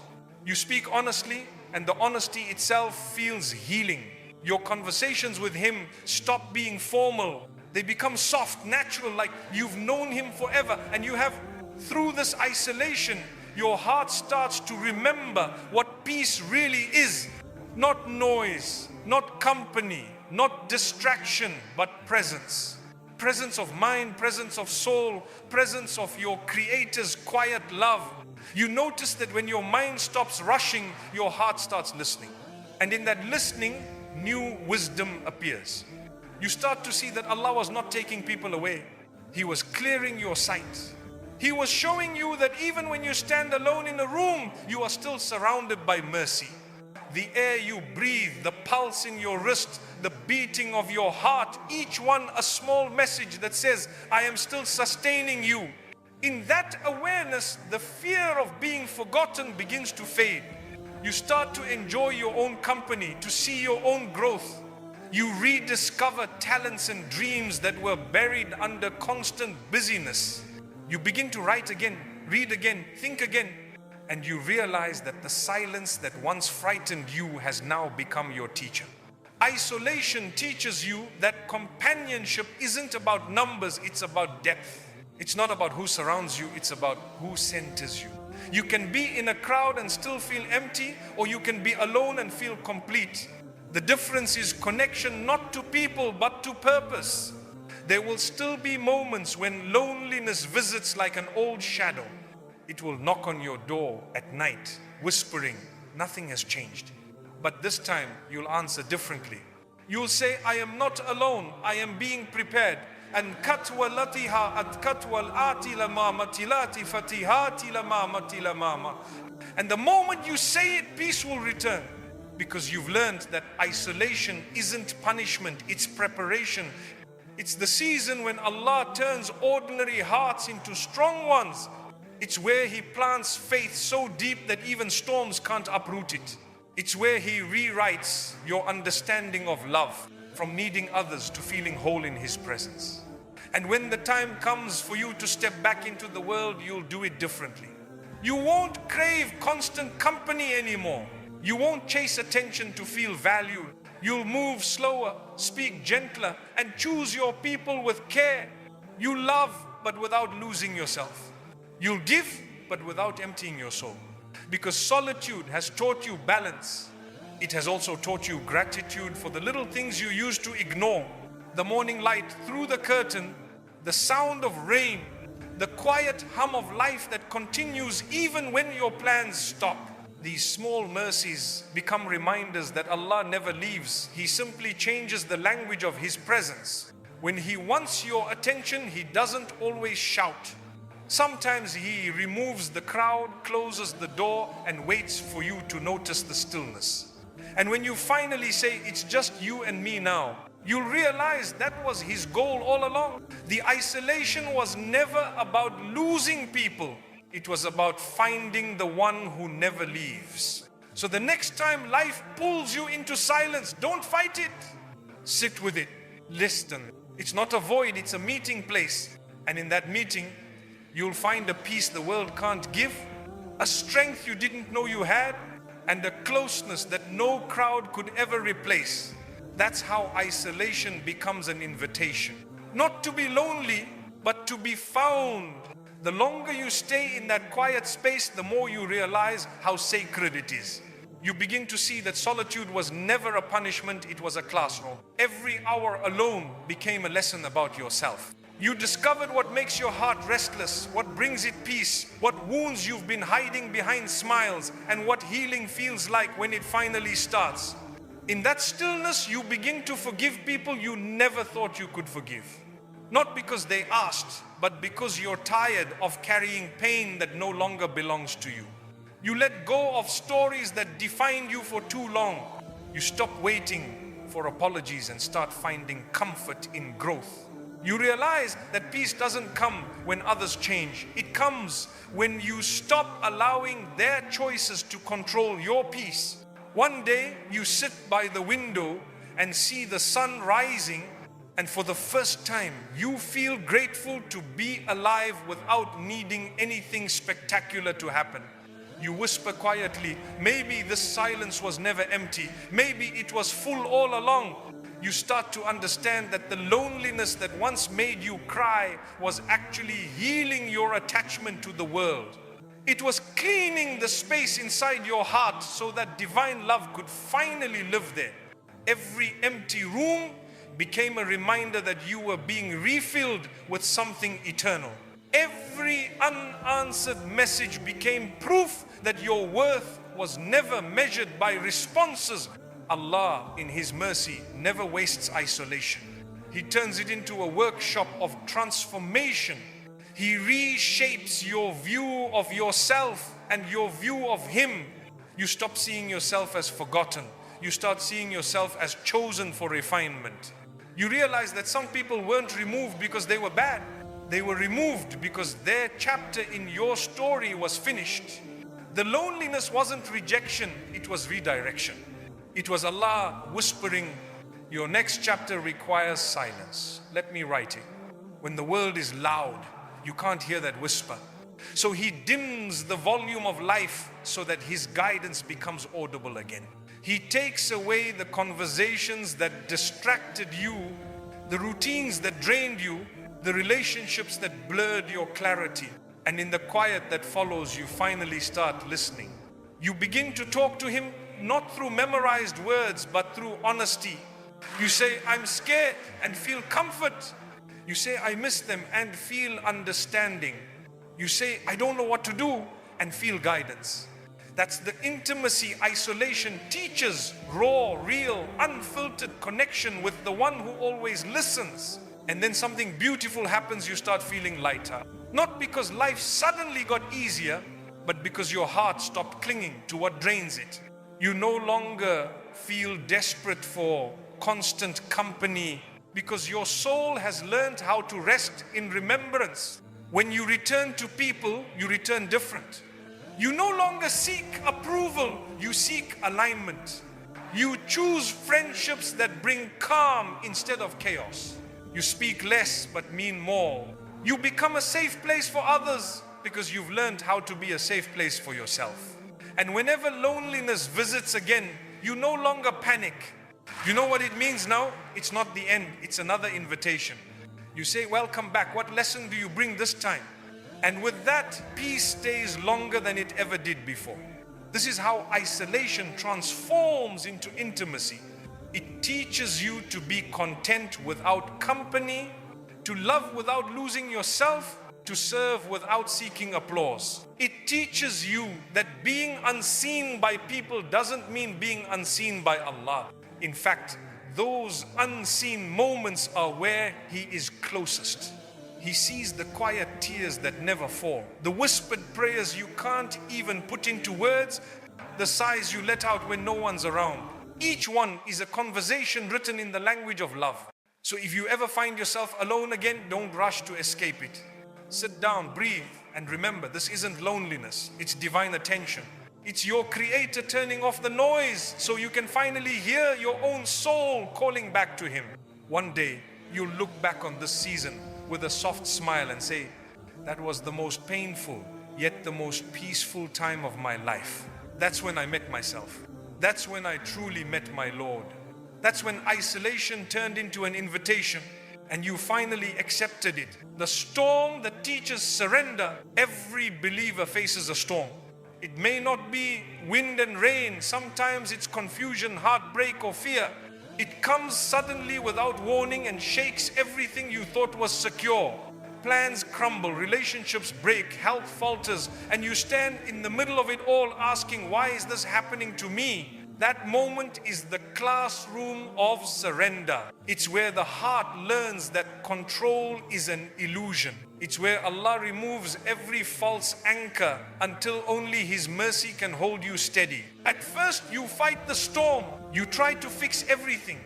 You speak honestly, and the honesty itself feels healing. Your conversations with Him stop being formal. They become soft, natural, like you've known Him forever. And you have, through this isolation, your heart starts to remember what peace really is. Not noise, not company, not distraction, but presence. Presence of mind, presence of soul, presence of your Creator's quiet love. You notice that when your mind stops rushing, your heart starts listening. And in that listening, new wisdom appears. You start to see that Allah was not taking people away. He was clearing your sight. He was showing you that even when you stand alone in a room, you are still surrounded by mercy. The air you breathe, the pulse in your wrist, the beating of your heart, each one a small message that says, I am still sustaining you. In that awareness, the fear of being forgotten begins to fade. You start to enjoy your own company, to see your own growth. You rediscover talents and dreams that were buried under constant busyness. You begin to write again, read again, think again, and you realize that the silence that once frightened you has now become your teacher. Isolation teaches you that companionship isn't about numbers, it's about depth. It's not about who surrounds you, it's about who centers you. You can be in a crowd and still feel empty, or you can be alone and feel complete. The difference is connection not to people but to purpose. There will still be moments when loneliness visits like an old shadow. It will knock on your door at night, whispering, nothing has changed. But this time, you'll answer differently. You'll say, I am not alone, I am being prepared. And katwa latiha at katwa al-ati lama matilati fatihati lama matilamama. And the moment you say it, peace will return. Because you've learned that isolation isn't punishment, it's preparation. It's the season when Allah turns ordinary hearts into strong ones. It's where He plants faith so deep that even storms can't uproot it. It's where He rewrites your understanding of love from needing others to feeling whole in His presence. And when the time comes for you to step back into the world, you'll do it differently. You won't crave constant company anymore. You won't chase attention to feel valued. You'll move slower, speak gentler, and choose your people with care. You love, but without losing yourself. You'll give, but without emptying your soul. Because solitude has taught you balance. It has also taught you gratitude for the little things you used to ignore. The morning light through the curtain, the sound of rain, the quiet hum of life that continues even when your plans stop. These small mercies become reminders that Allah never leaves. He simply changes the language of His presence. When He wants your attention, He doesn't always shout. Sometimes He removes the crowd, closes the door, and waits for you to notice the stillness. And when you finally say, it's just you and me now, you'll realize that was His goal all along. The isolation was never about losing people. It was about finding the one who never leaves. So the next time life pulls you into silence, don't fight it. Sit with it. Listen. It's not a void, it's a meeting place. And in that meeting, you'll find a peace the world can't give, a strength you didn't know you had, and a closeness that no crowd could ever replace. That's how isolation becomes an invitation. Not to be lonely, but to be found. The longer you stay in that quiet space, the more you realize how sacred it is. You begin to see that solitude was never a punishment, it was a classroom. Every hour alone became a lesson about yourself. You discovered what makes your heart restless, what brings it peace, what wounds you've been hiding behind smiles, and what healing feels like when it finally starts. In that stillness, you begin to forgive people you never thought you could forgive. Not because they asked, but because you're tired of carrying pain that no longer belongs to you. You let go of stories that defined you for too long. You stop waiting for apologies and start finding comfort in growth. You realize that peace doesn't come when others change. It comes when you stop allowing their choices to control your peace. One day you sit by the window and see the sun rising, and for the first time you feel grateful to be alive without needing anything spectacular to happen. You whisper quietly, maybe this silence was never empty. Maybe it was full all along. You start to understand that the loneliness that once made you cry was actually healing your attachment to the world. It was cleaning the space inside your heart so that divine love could finally live there. Every empty room became a reminder that you were being refilled with something eternal. Every unanswered message became proof that your worth was never measured by responses. Allah, in His mercy, never wastes isolation. He turns it into a workshop of transformation. He reshapes your view of yourself and your view of Him. You stop seeing yourself as forgotten. You start seeing yourself as chosen for refinement. You realize that some people weren't removed because they were bad. They were removed because their chapter in your story was finished. The loneliness wasn't rejection, it was redirection. It was Allah whispering, your next chapter requires silence. Let me write it. When the world is loud, you can't hear that whisper. So He dims the volume of life so that His guidance becomes audible again. He takes away the conversations that distracted you, the routines that drained you, the relationships that blurred your clarity. And in the quiet that follows, you finally start listening. You begin to talk to Him not through memorized words, but through honesty. You say, I'm scared, and feel comfort. You say, I miss them, and feel understanding. You say, I don't know what to do, and feel guidance. That's the intimacy isolation teaches, raw, real, unfiltered connection with the one who always listens. And then something beautiful happens, you start feeling lighter. Not because life suddenly got easier, but because your heart stopped clinging to what drains it. You no longer feel desperate for constant company because your soul has learned how to rest in remembrance. When you return to people, you return different. You no longer seek approval, you seek alignment. You choose friendships that bring calm instead of chaos. You speak less but mean more. You become a safe place for others because you've learned how to be a safe place for yourself. And whenever loneliness visits again, you no longer panic. You know what it means now? It's not the end, it's another invitation. You say, welcome back. What lesson do you bring this time? And with that, peace stays longer than it ever did before. This is how isolation transforms into intimacy. It teaches you to be content without company, to love without losing yourself, to serve without seeking applause. It teaches you that being unseen by people doesn't mean being unseen by Allah. In fact, those unseen moments are where He is closest. He sees the quiet tears that never fall, the whispered prayers you can't even put into words, the sighs you let out when no one's around. Each one is a conversation written in the language of love. So if you ever find yourself alone again, don't rush to escape it. Sit down, breathe, and remember, this isn't loneliness, it's divine attention. It's your Creator turning off the noise so you can finally hear your own soul calling back to Him. One day, you'll look back on this season with a soft smile and say, that was the most painful, yet the most peaceful time of my life. That's when I met myself. That's when I truly met my Lord. That's when isolation turned into an invitation and you finally accepted it. The storm that teaches surrender. Every believer faces a storm. It may not be wind and rain. Sometimes it's confusion, heartbreak, or fear. It comes suddenly without warning and shakes everything you thought was secure. Plans crumble, relationships break, health falters, and you stand in the middle of it all asking, why is this happening to me? That moment is the classroom of surrender. It's where the heart learns that control is an illusion. It's where Allah removes every false anchor until only His mercy can hold you steady. At first, you fight the storm. You try to fix everything,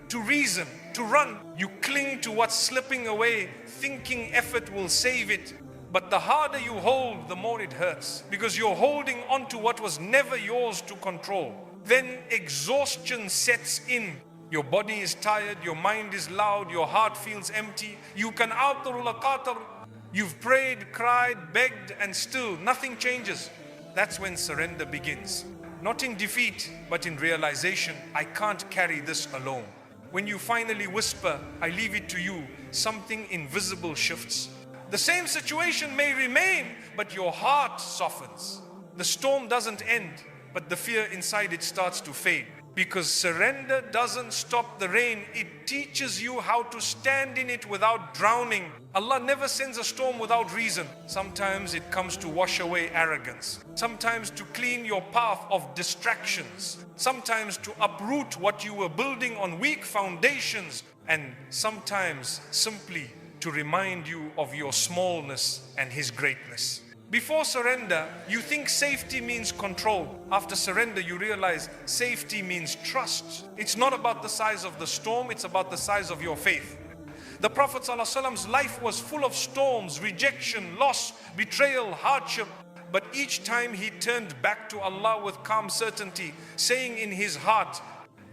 to reason, to run. You cling to what's slipping away, thinking effort will save it. But the harder you hold, the more it hurts, because you're holding on to what was never yours to control. Then exhaustion sets in. Your body is tired, your mind is loud, your heart feels empty. You can You've prayed, cried, begged, and still nothing changes. That's when surrender begins. Not in defeat, but in realization, I can't carry this alone. When you finally whisper, I leave it to you, something invisible shifts. The same situation may remain, but your heart softens. The storm doesn't end, but the fear inside it starts to fade. Because surrender doesn't stop the rain, it teaches you how to stand in it without drowning. Allah never sends a storm without reason. Sometimes it comes to wash away arrogance. Sometimes to clean your path of distractions. Sometimes to uproot what you were building on weak foundations. And sometimes simply to remind you of your smallness and His greatness. Before surrender, you think safety means control. After surrender, you realize safety means trust. It's not about the size of the storm, it's about the size of your faith. The Prophet ﷺ's life was full of storms, rejection, loss, betrayal, hardship. But each time he turned back to Allah with calm certainty, saying in his heart,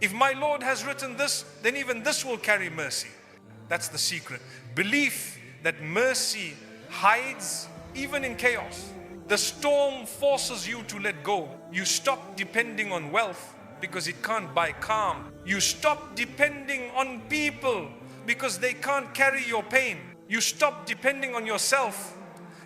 if my Lord has written this, then even this will carry mercy. That's the secret. Belief that mercy hides even in chaos. The storm forces you to let go. You stop depending on wealth because it can't buy calm. You stop depending on people because they can't carry your pain. You stop depending on yourself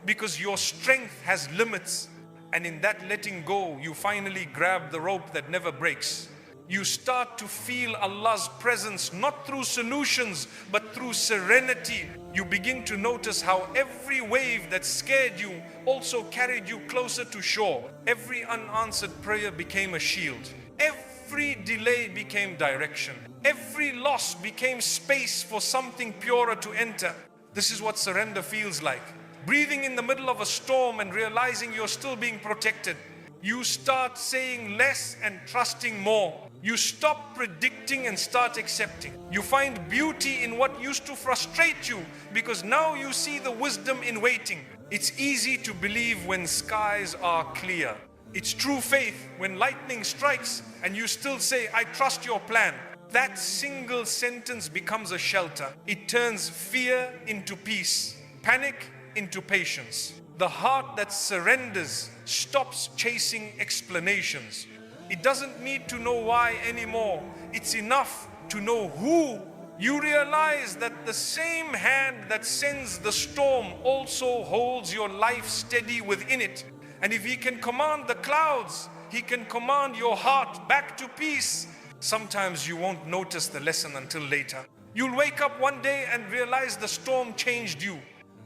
because your strength has limits. And in that letting go, you finally grab the rope that never breaks. You start to feel Allah's presence, not through solutions, but through serenity. You begin to notice how every wave that scared you also carried you closer to shore. Every unanswered prayer became a shield. Every delay became direction. Every loss became space for something purer to enter. This is what surrender feels like. Breathing in the middle of a storm and realizing you're still being protected. You start saying less and trusting more. You stop predicting and start accepting. You find beauty in what used to frustrate you because now you see the wisdom in waiting. It's easy to believe when skies are clear. It's true faith when lightning strikes and you still say, I trust your plan. That single sentence becomes a shelter. It turns fear into peace, panic into patience. The heart that surrenders stops chasing explanations. It doesn't need to know why anymore. It's enough to know who. You realize that the same hand that sends the storm also holds your life steady within it. And if He can command the clouds, He can command your heart back to peace. Sometimes you won't notice the lesson until later. You'll wake up one day and realize the storm changed you.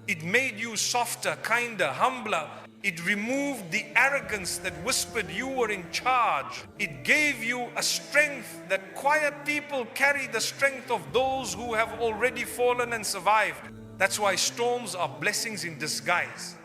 It made you softer, kinder, humbler. It removed the arrogance that whispered you were in charge. It gave you a strength that quiet people carry, the strength of those who have already fallen and survived. That's why storms are blessings in disguise.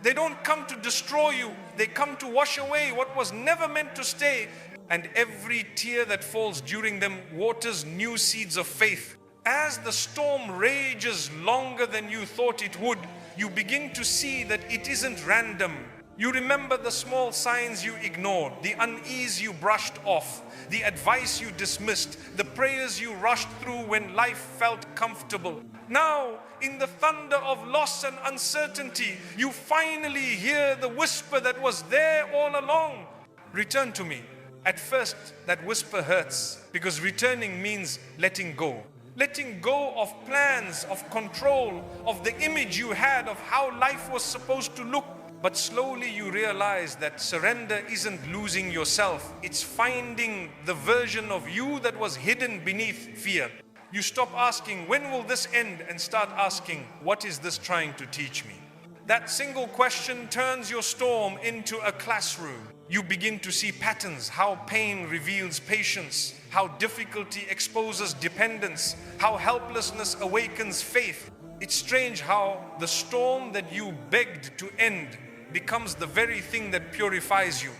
They don't come to destroy you. They come to wash away what was never meant to stay. And every tear that falls during them waters new seeds of faith. As the storm rages longer than you thought it would, you begin to see that it isn't random. You remember the small signs you ignored, the unease you brushed off, the advice you dismissed, the prayers you rushed through when life felt comfortable. Now, in the thunder of loss and uncertainty, you finally hear the whisper that was there all along. Return to me. At first, that whisper hurts because returning means letting go. Letting go of plans, of control, of the image you had of how life was supposed to look. But slowly you realize that surrender isn't losing yourself. It's finding the version of you that was hidden beneath fear. You stop asking, when will this end? And start asking, what is this trying to teach me? That single question turns your storm into a classroom. You begin to see patterns, how pain reveals patience, how difficulty exposes dependence, how helplessness awakens faith. It's strange how the storm that you begged to end becomes the very thing that purifies you.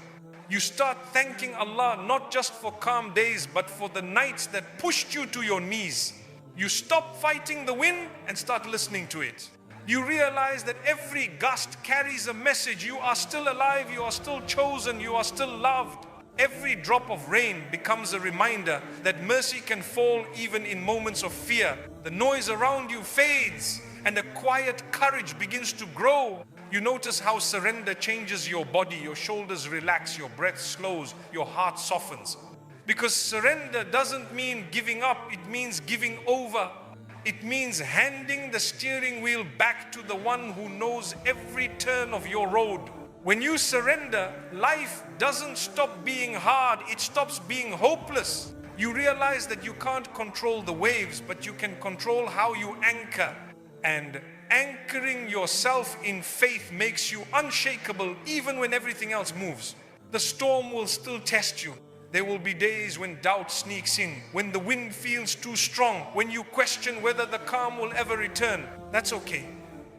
You start thanking Allah not just for calm days, but for the nights that pushed you to your knees. You stop fighting the wind and start listening to it. You realize that every gust carries a message. You are still alive, you are still chosen, you are still loved. Every drop of rain becomes a reminder that mercy can fall even in moments of fear. The noise around you fades and a quiet courage begins to grow. You notice how surrender changes your body. Your shoulders relax, your breath slows, your heart softens. Because surrender doesn't mean giving up, it means giving over. It means handing the steering wheel back to the one who knows every turn of your road. When you surrender, life doesn't stop being hard, it stops being hopeless. You realize that you can't control the waves, but you can control how you anchor. And anchoring yourself in faith makes you unshakable even when everything else moves. The storm will still test you. There will be days when doubt sneaks in, when the wind feels too strong, when you question whether the calm will ever return. That's okay.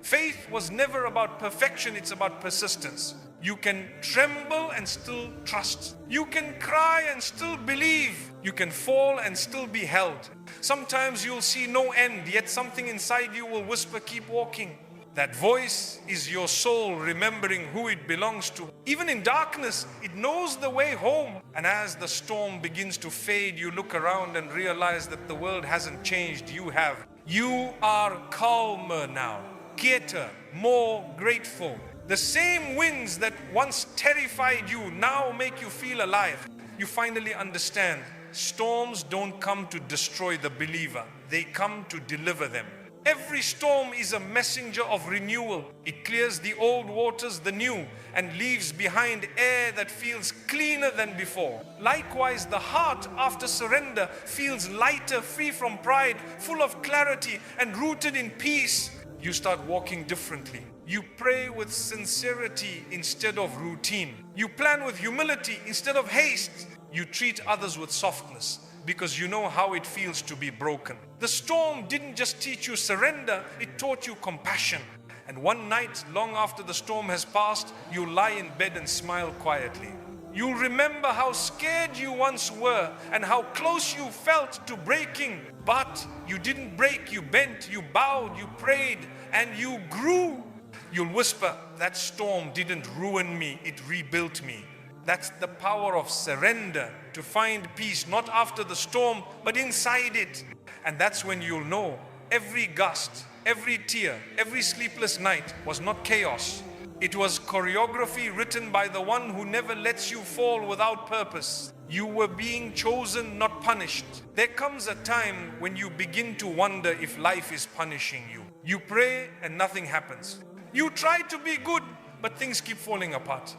Faith was never about perfection, it's about persistence. You can tremble and still trust. You can cry and still believe. You can fall and still be held. Sometimes you'll see no end, yet something inside you will whisper, keep walking. That voice is your soul remembering who it belongs to. Even in darkness, it knows the way home. And as the storm begins to fade, you look around and realize that the world hasn't changed, you have. You are calmer now, quieter, more grateful. The same winds that once terrified you now make you feel alive. You finally understand, storms don't come to destroy the believer, they come to deliver them. Every storm is a messenger of renewal. It clears the old waters, the new, and leaves behind air that feels cleaner than before. Likewise, the heart after surrender feels lighter, free from pride, full of clarity and rooted in peace. You start walking differently. You pray with sincerity instead of routine. You plan with humility instead of haste. You treat others with softness, because you know how it feels to be broken. The storm didn't just teach you surrender, it taught you compassion. And one night, long after the storm has passed, you lie in bed and smile quietly. You'll remember how scared you once were and how close you felt to breaking. But you didn't break, you bent, you bowed, you prayed, and you grew. You'll whisper, that storm didn't ruin me, it rebuilt me. That's the power of surrender, to find peace not after the storm, but inside it. And that's when you'll know every gust, every tear, every sleepless night was not chaos. It was choreography written by the one who never lets you fall without purpose. You were being chosen, not punished. There comes a time when you begin to wonder if life is punishing you. You pray and nothing happens. You try to be good, but things keep falling apart.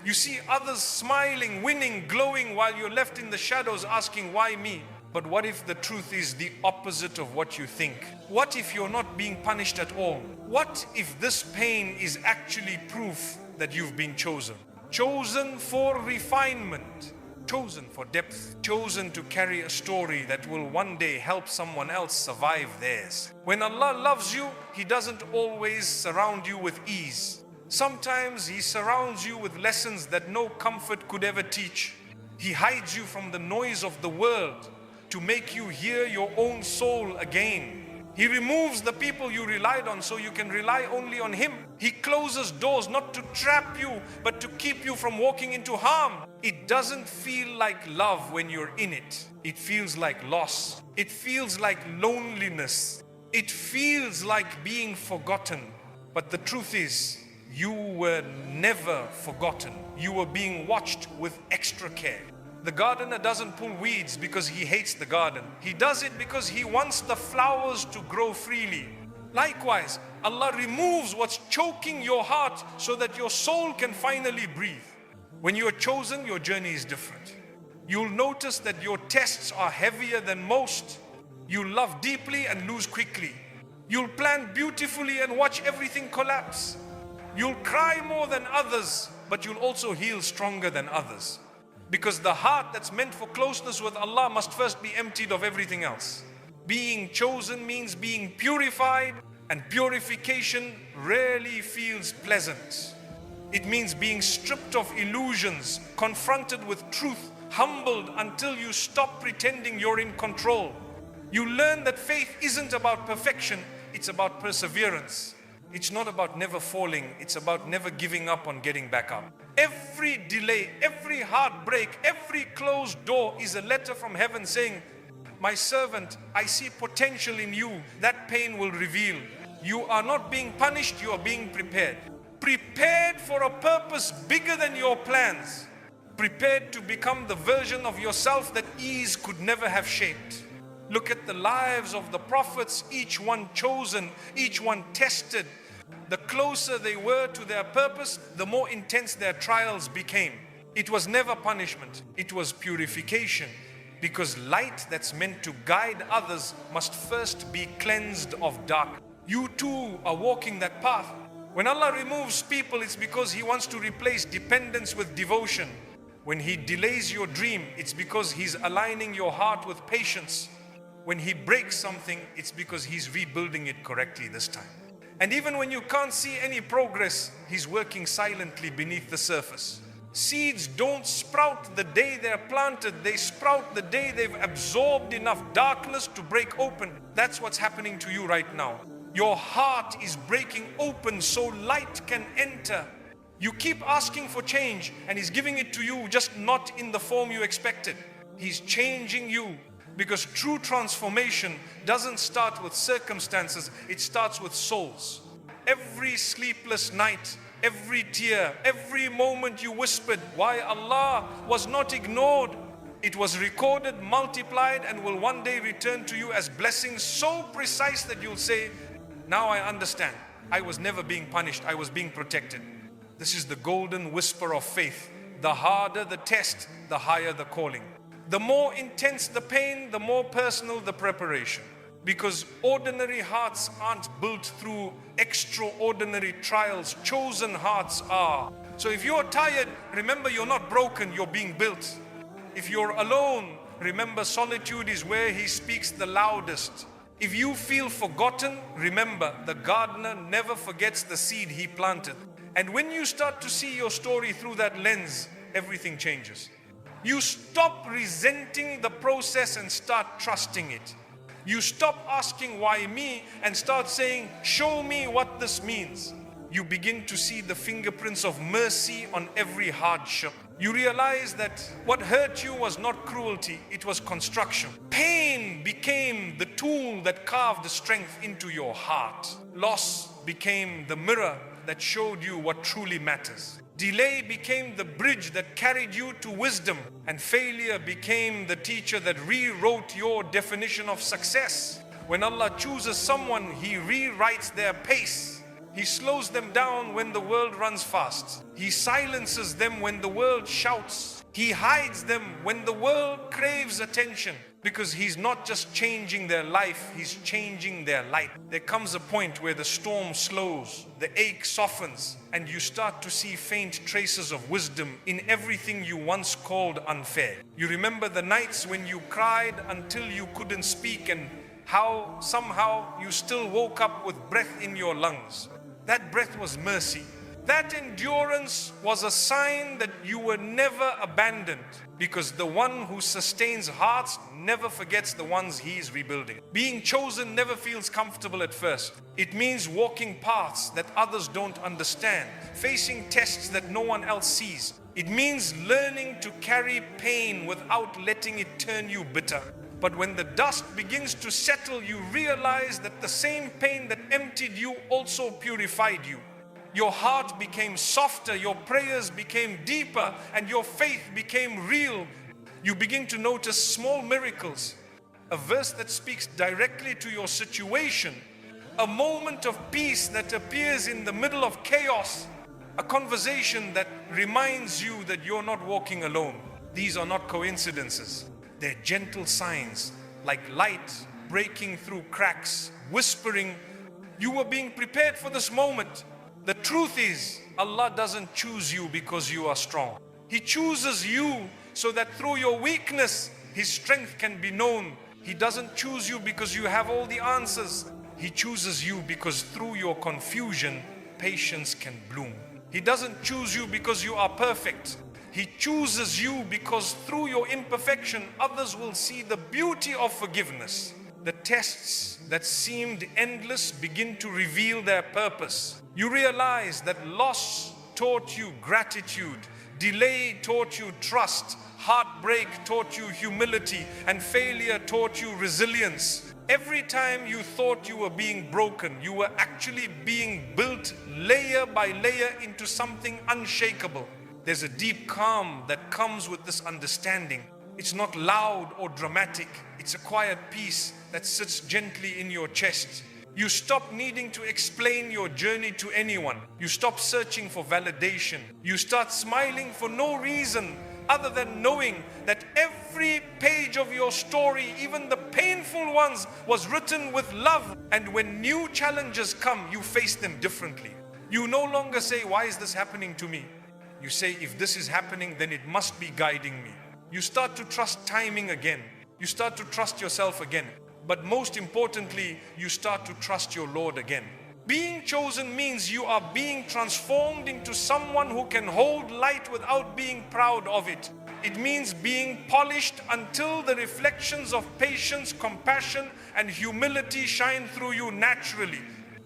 You see others smiling, winning, glowing, while you're left in the shadows asking, why me? But what if the truth is the opposite of what you think? What if you're not being punished at all? What if this pain is actually proof that you've been chosen? Chosen for refinement, chosen for depth, chosen to carry a story that will one day help someone else survive theirs. When Allah loves you, He doesn't always surround you with ease. Sometimes He surrounds you with lessons that no comfort could ever teach. He hides you from the noise of the world to make you hear your own soul again. He removes the people you relied on so you can rely only on Him. He closes doors not to trap you, but to keep you from walking into harm. It doesn't feel like love when you're in it. It feels like loss. It feels like loneliness. It feels like being forgotten. But the truth is, you were never forgotten. You were being watched with extra care. The gardener doesn't pull weeds because he hates the garden. He does it because he wants the flowers to grow freely. Likewise, Allah removes what's choking your heart so that your soul can finally breathe. When you are chosen, your journey is different. You'll notice that your tests are heavier than most. You love deeply and lose quickly. You'll plan beautifully and watch everything collapse. You'll cry more than others, but you'll also heal stronger than others. Because the heart that's meant for closeness with Allah must first be emptied of everything else. Being chosen means being purified, and purification rarely feels pleasant. It means being stripped of illusions, confronted with truth, humbled until you stop pretending you're in control. You learn that faith isn't about perfection, it's about perseverance. It's not about never falling, it's about never giving up on getting back up. Every delay, every heartbreak, every closed door is a letter from heaven saying, my servant, I see potential in you. That pain will reveal. You are not being punished, you are being prepared. Prepared for a purpose bigger than your plans. Prepared to become the version of yourself that ease could never have shaped. Look at the lives of the prophets, each one chosen, each one tested. The closer they were to their purpose, the more intense their trials became. It was never punishment, it was purification. Because light that's meant to guide others must first be cleansed of dark. You too are walking that path. When Allah removes people, it's because He wants to replace dependence with devotion. When He delays your dream, it's because He's aligning your heart with patience. When He breaks something, it's because He's rebuilding it correctly this time. And even when you can't see any progress, He's working silently beneath the surface. Seeds don't sprout the day they're planted. They sprout the day they've absorbed enough darkness to break open. That's what's happening to you right now. Your heart is breaking open so light can enter. You keep asking for change and He's giving it to you, just not in the form you expected. He's changing you. Because true transformation doesn't start with circumstances, it starts with souls. Every sleepless night, every tear, every moment you whispered why Allah was not ignored, it was recorded, multiplied, and will one day return to you as blessings so precise that you'll say, now I understand. I was never being punished, I was being protected. This is the golden whisper of faith. The harder the test, the higher the calling. The more intense the pain, the more personal the preparation. Because ordinary hearts aren't built through extraordinary trials. Chosen hearts are. So if you're tired, remember you're not broken, you're being built. If you're alone, remember solitude is where He speaks the loudest. If you feel forgotten, remember the gardener never forgets the seed he planted. And when you start to see your story through that lens, everything changes. You stop resenting the process and start trusting it. You stop asking why me and start saying, show me what this means. You begin to see the fingerprints of mercy on every hardship. You realize that what hurt you was not cruelty, it was construction. Pain became the tool that carved the strength into your heart. Loss became the mirror that showed you what truly matters. Delay became the bridge that carried you to wisdom, and failure became the teacher that rewrote your definition of success. When Allah chooses someone, He rewrites their pace. He slows them down when the world runs fast. He silences them when the world shouts. He hides them when the world craves attention. Because He's not just changing their life, He's changing their light. There comes a point where the storm slows, the ache softens, and you start to see faint traces of wisdom in everything you once called unfair. You remember the nights when you cried until you couldn't speak, and how somehow you still woke up with breath in your lungs. That breath was mercy. That endurance was a sign that you were never abandoned, because the one who sustains hearts never forgets the ones He is rebuilding. Being chosen never feels comfortable at first. It means walking paths that others don't understand, facing tests that no one else sees. It means learning to carry pain without letting it turn you bitter. But when the dust begins to settle, you realize that the same pain that emptied you also purified you. Your heart became softer, your prayers became deeper, and your faith became real. You begin to notice small miracles, a verse that speaks directly to your situation, a moment of peace that appears in the middle of chaos, a conversation that reminds you that you're not walking alone. These are not coincidences. They're gentle signs, like light breaking through cracks, whispering, you were being prepared for this moment. The truth is, Allah doesn't choose you because you are strong. He chooses you so that through your weakness, His strength can be known. He doesn't choose you because you have all the answers. He chooses you because through your confusion, patience can bloom. He doesn't choose you because you are perfect. He chooses you because through your imperfection, others will see the beauty of forgiveness. The tests that seemed endless begin to reveal their purpose. You realize that loss taught you gratitude, delay taught you trust, heartbreak taught you humility, and failure taught you resilience. Every time you thought you were being broken, you were actually being built layer by layer into something unshakable. There's a deep calm that comes with this understanding. It's not loud or dramatic. It's a quiet peace that sits gently in your chest. You stop needing to explain your journey to anyone. You stop searching for validation. You start smiling for no reason other than knowing that every page of your story, even the painful ones, was written with love. And when new challenges come, you face them differently. You no longer say, why is this happening to me? You say, if this is happening, then it must be guiding me. You start to trust timing again. You start to trust yourself again. But most importantly, you start to trust your Lord again. Being chosen means you are being transformed into someone who can hold light without being proud of it. It means being polished until the reflections of patience, compassion, and humility shine through you naturally.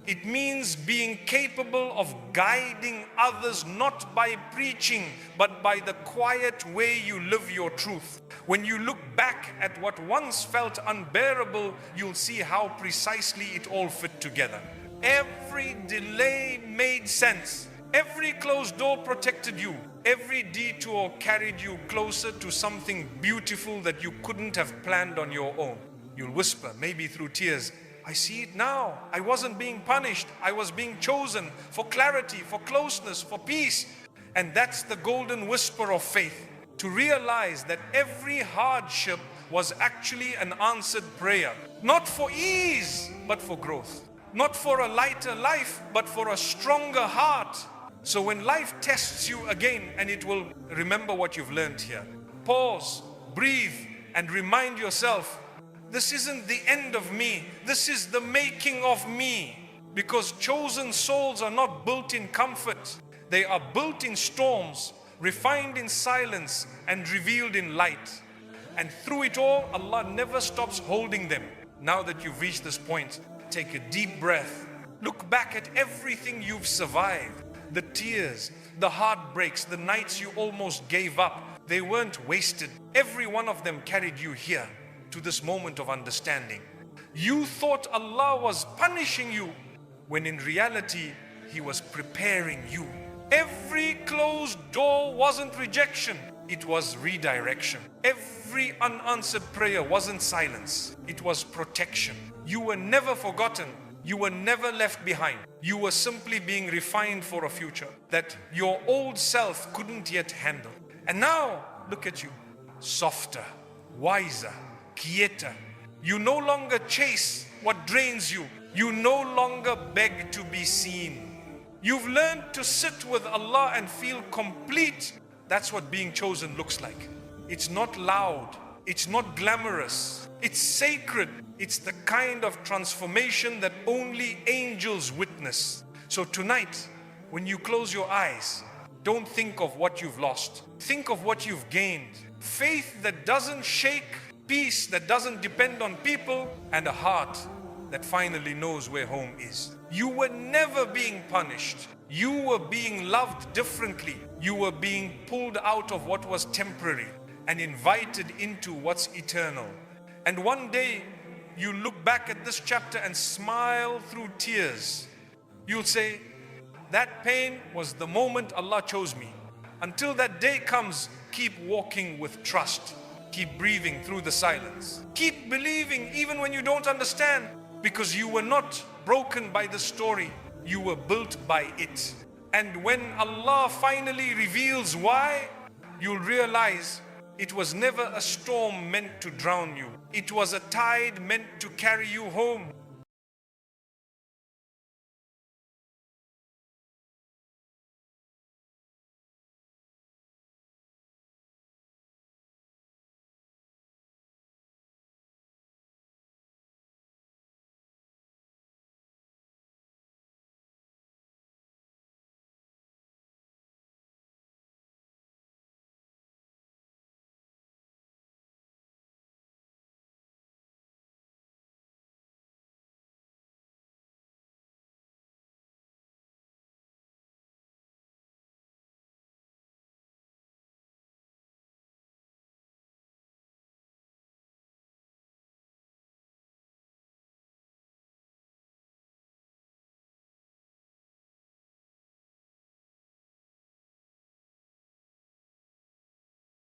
It means being capable of guiding others not by preaching, but by the quiet way you live your truth. When you look back at what once felt unbearable, you'll see how precisely it all fit together. Every delay made sense. Every closed door protected you. Every detour carried you closer to something beautiful that you couldn't have planned on your own. You'll whisper, maybe through tears, I see it now. I wasn't being punished. I was being chosen for clarity, for closeness, for peace. And that's the golden whisper of faith. To realize that every hardship was actually an answered prayer. Not for ease, but for growth. Not for a lighter life, but for a stronger heart. So when life tests you again, and it will remember what you've learned here. Pause, breathe, and remind yourself, this isn't the end of me. This is the making of me. Because chosen souls are not built in comfort. They are built in storms, refined in silence, and revealed in light. And through it all, Allah never stops holding them. Now that you've reached this point, take a deep breath. Look back at everything you've survived. The tears, the heartbreaks, the nights you almost gave up. They weren't wasted. Every one of them carried you here to this moment of understanding. You thought Allah was punishing you, when in reality, He was preparing you. Every closed door wasn't rejection, it was redirection. Every unanswered prayer wasn't silence, it was protection. You were never forgotten, you were never left behind. You were simply being refined for a future that your old self couldn't yet handle. And now, look at you, softer, wiser, quieta. You no longer chase what drains you. You no longer beg to be seen. You've learned to sit with Allah and feel complete. That's what being chosen looks like. It's not loud. It's not glamorous. It's sacred. It's the kind of transformation that only angels witness. So tonight, when you close your eyes, don't think of what you've lost. Think of what you've gained. Faith that doesn't shake, peace that doesn't depend on people, and a heart that finally knows where home is. You were never being punished. You were being loved differently. You were being pulled out of what was temporary and invited into what's eternal. And one day, you look back at this chapter and smile through tears. You'll say, that pain was the moment Allah chose me. Until that day comes, keep walking with trust. Keep breathing through the silence. Keep believing even when you don't understand, because you were not broken by the story. You were built by it. And when Allah finally reveals why, you'll realize it was never a storm meant to drown you. It was a tide meant to carry you home.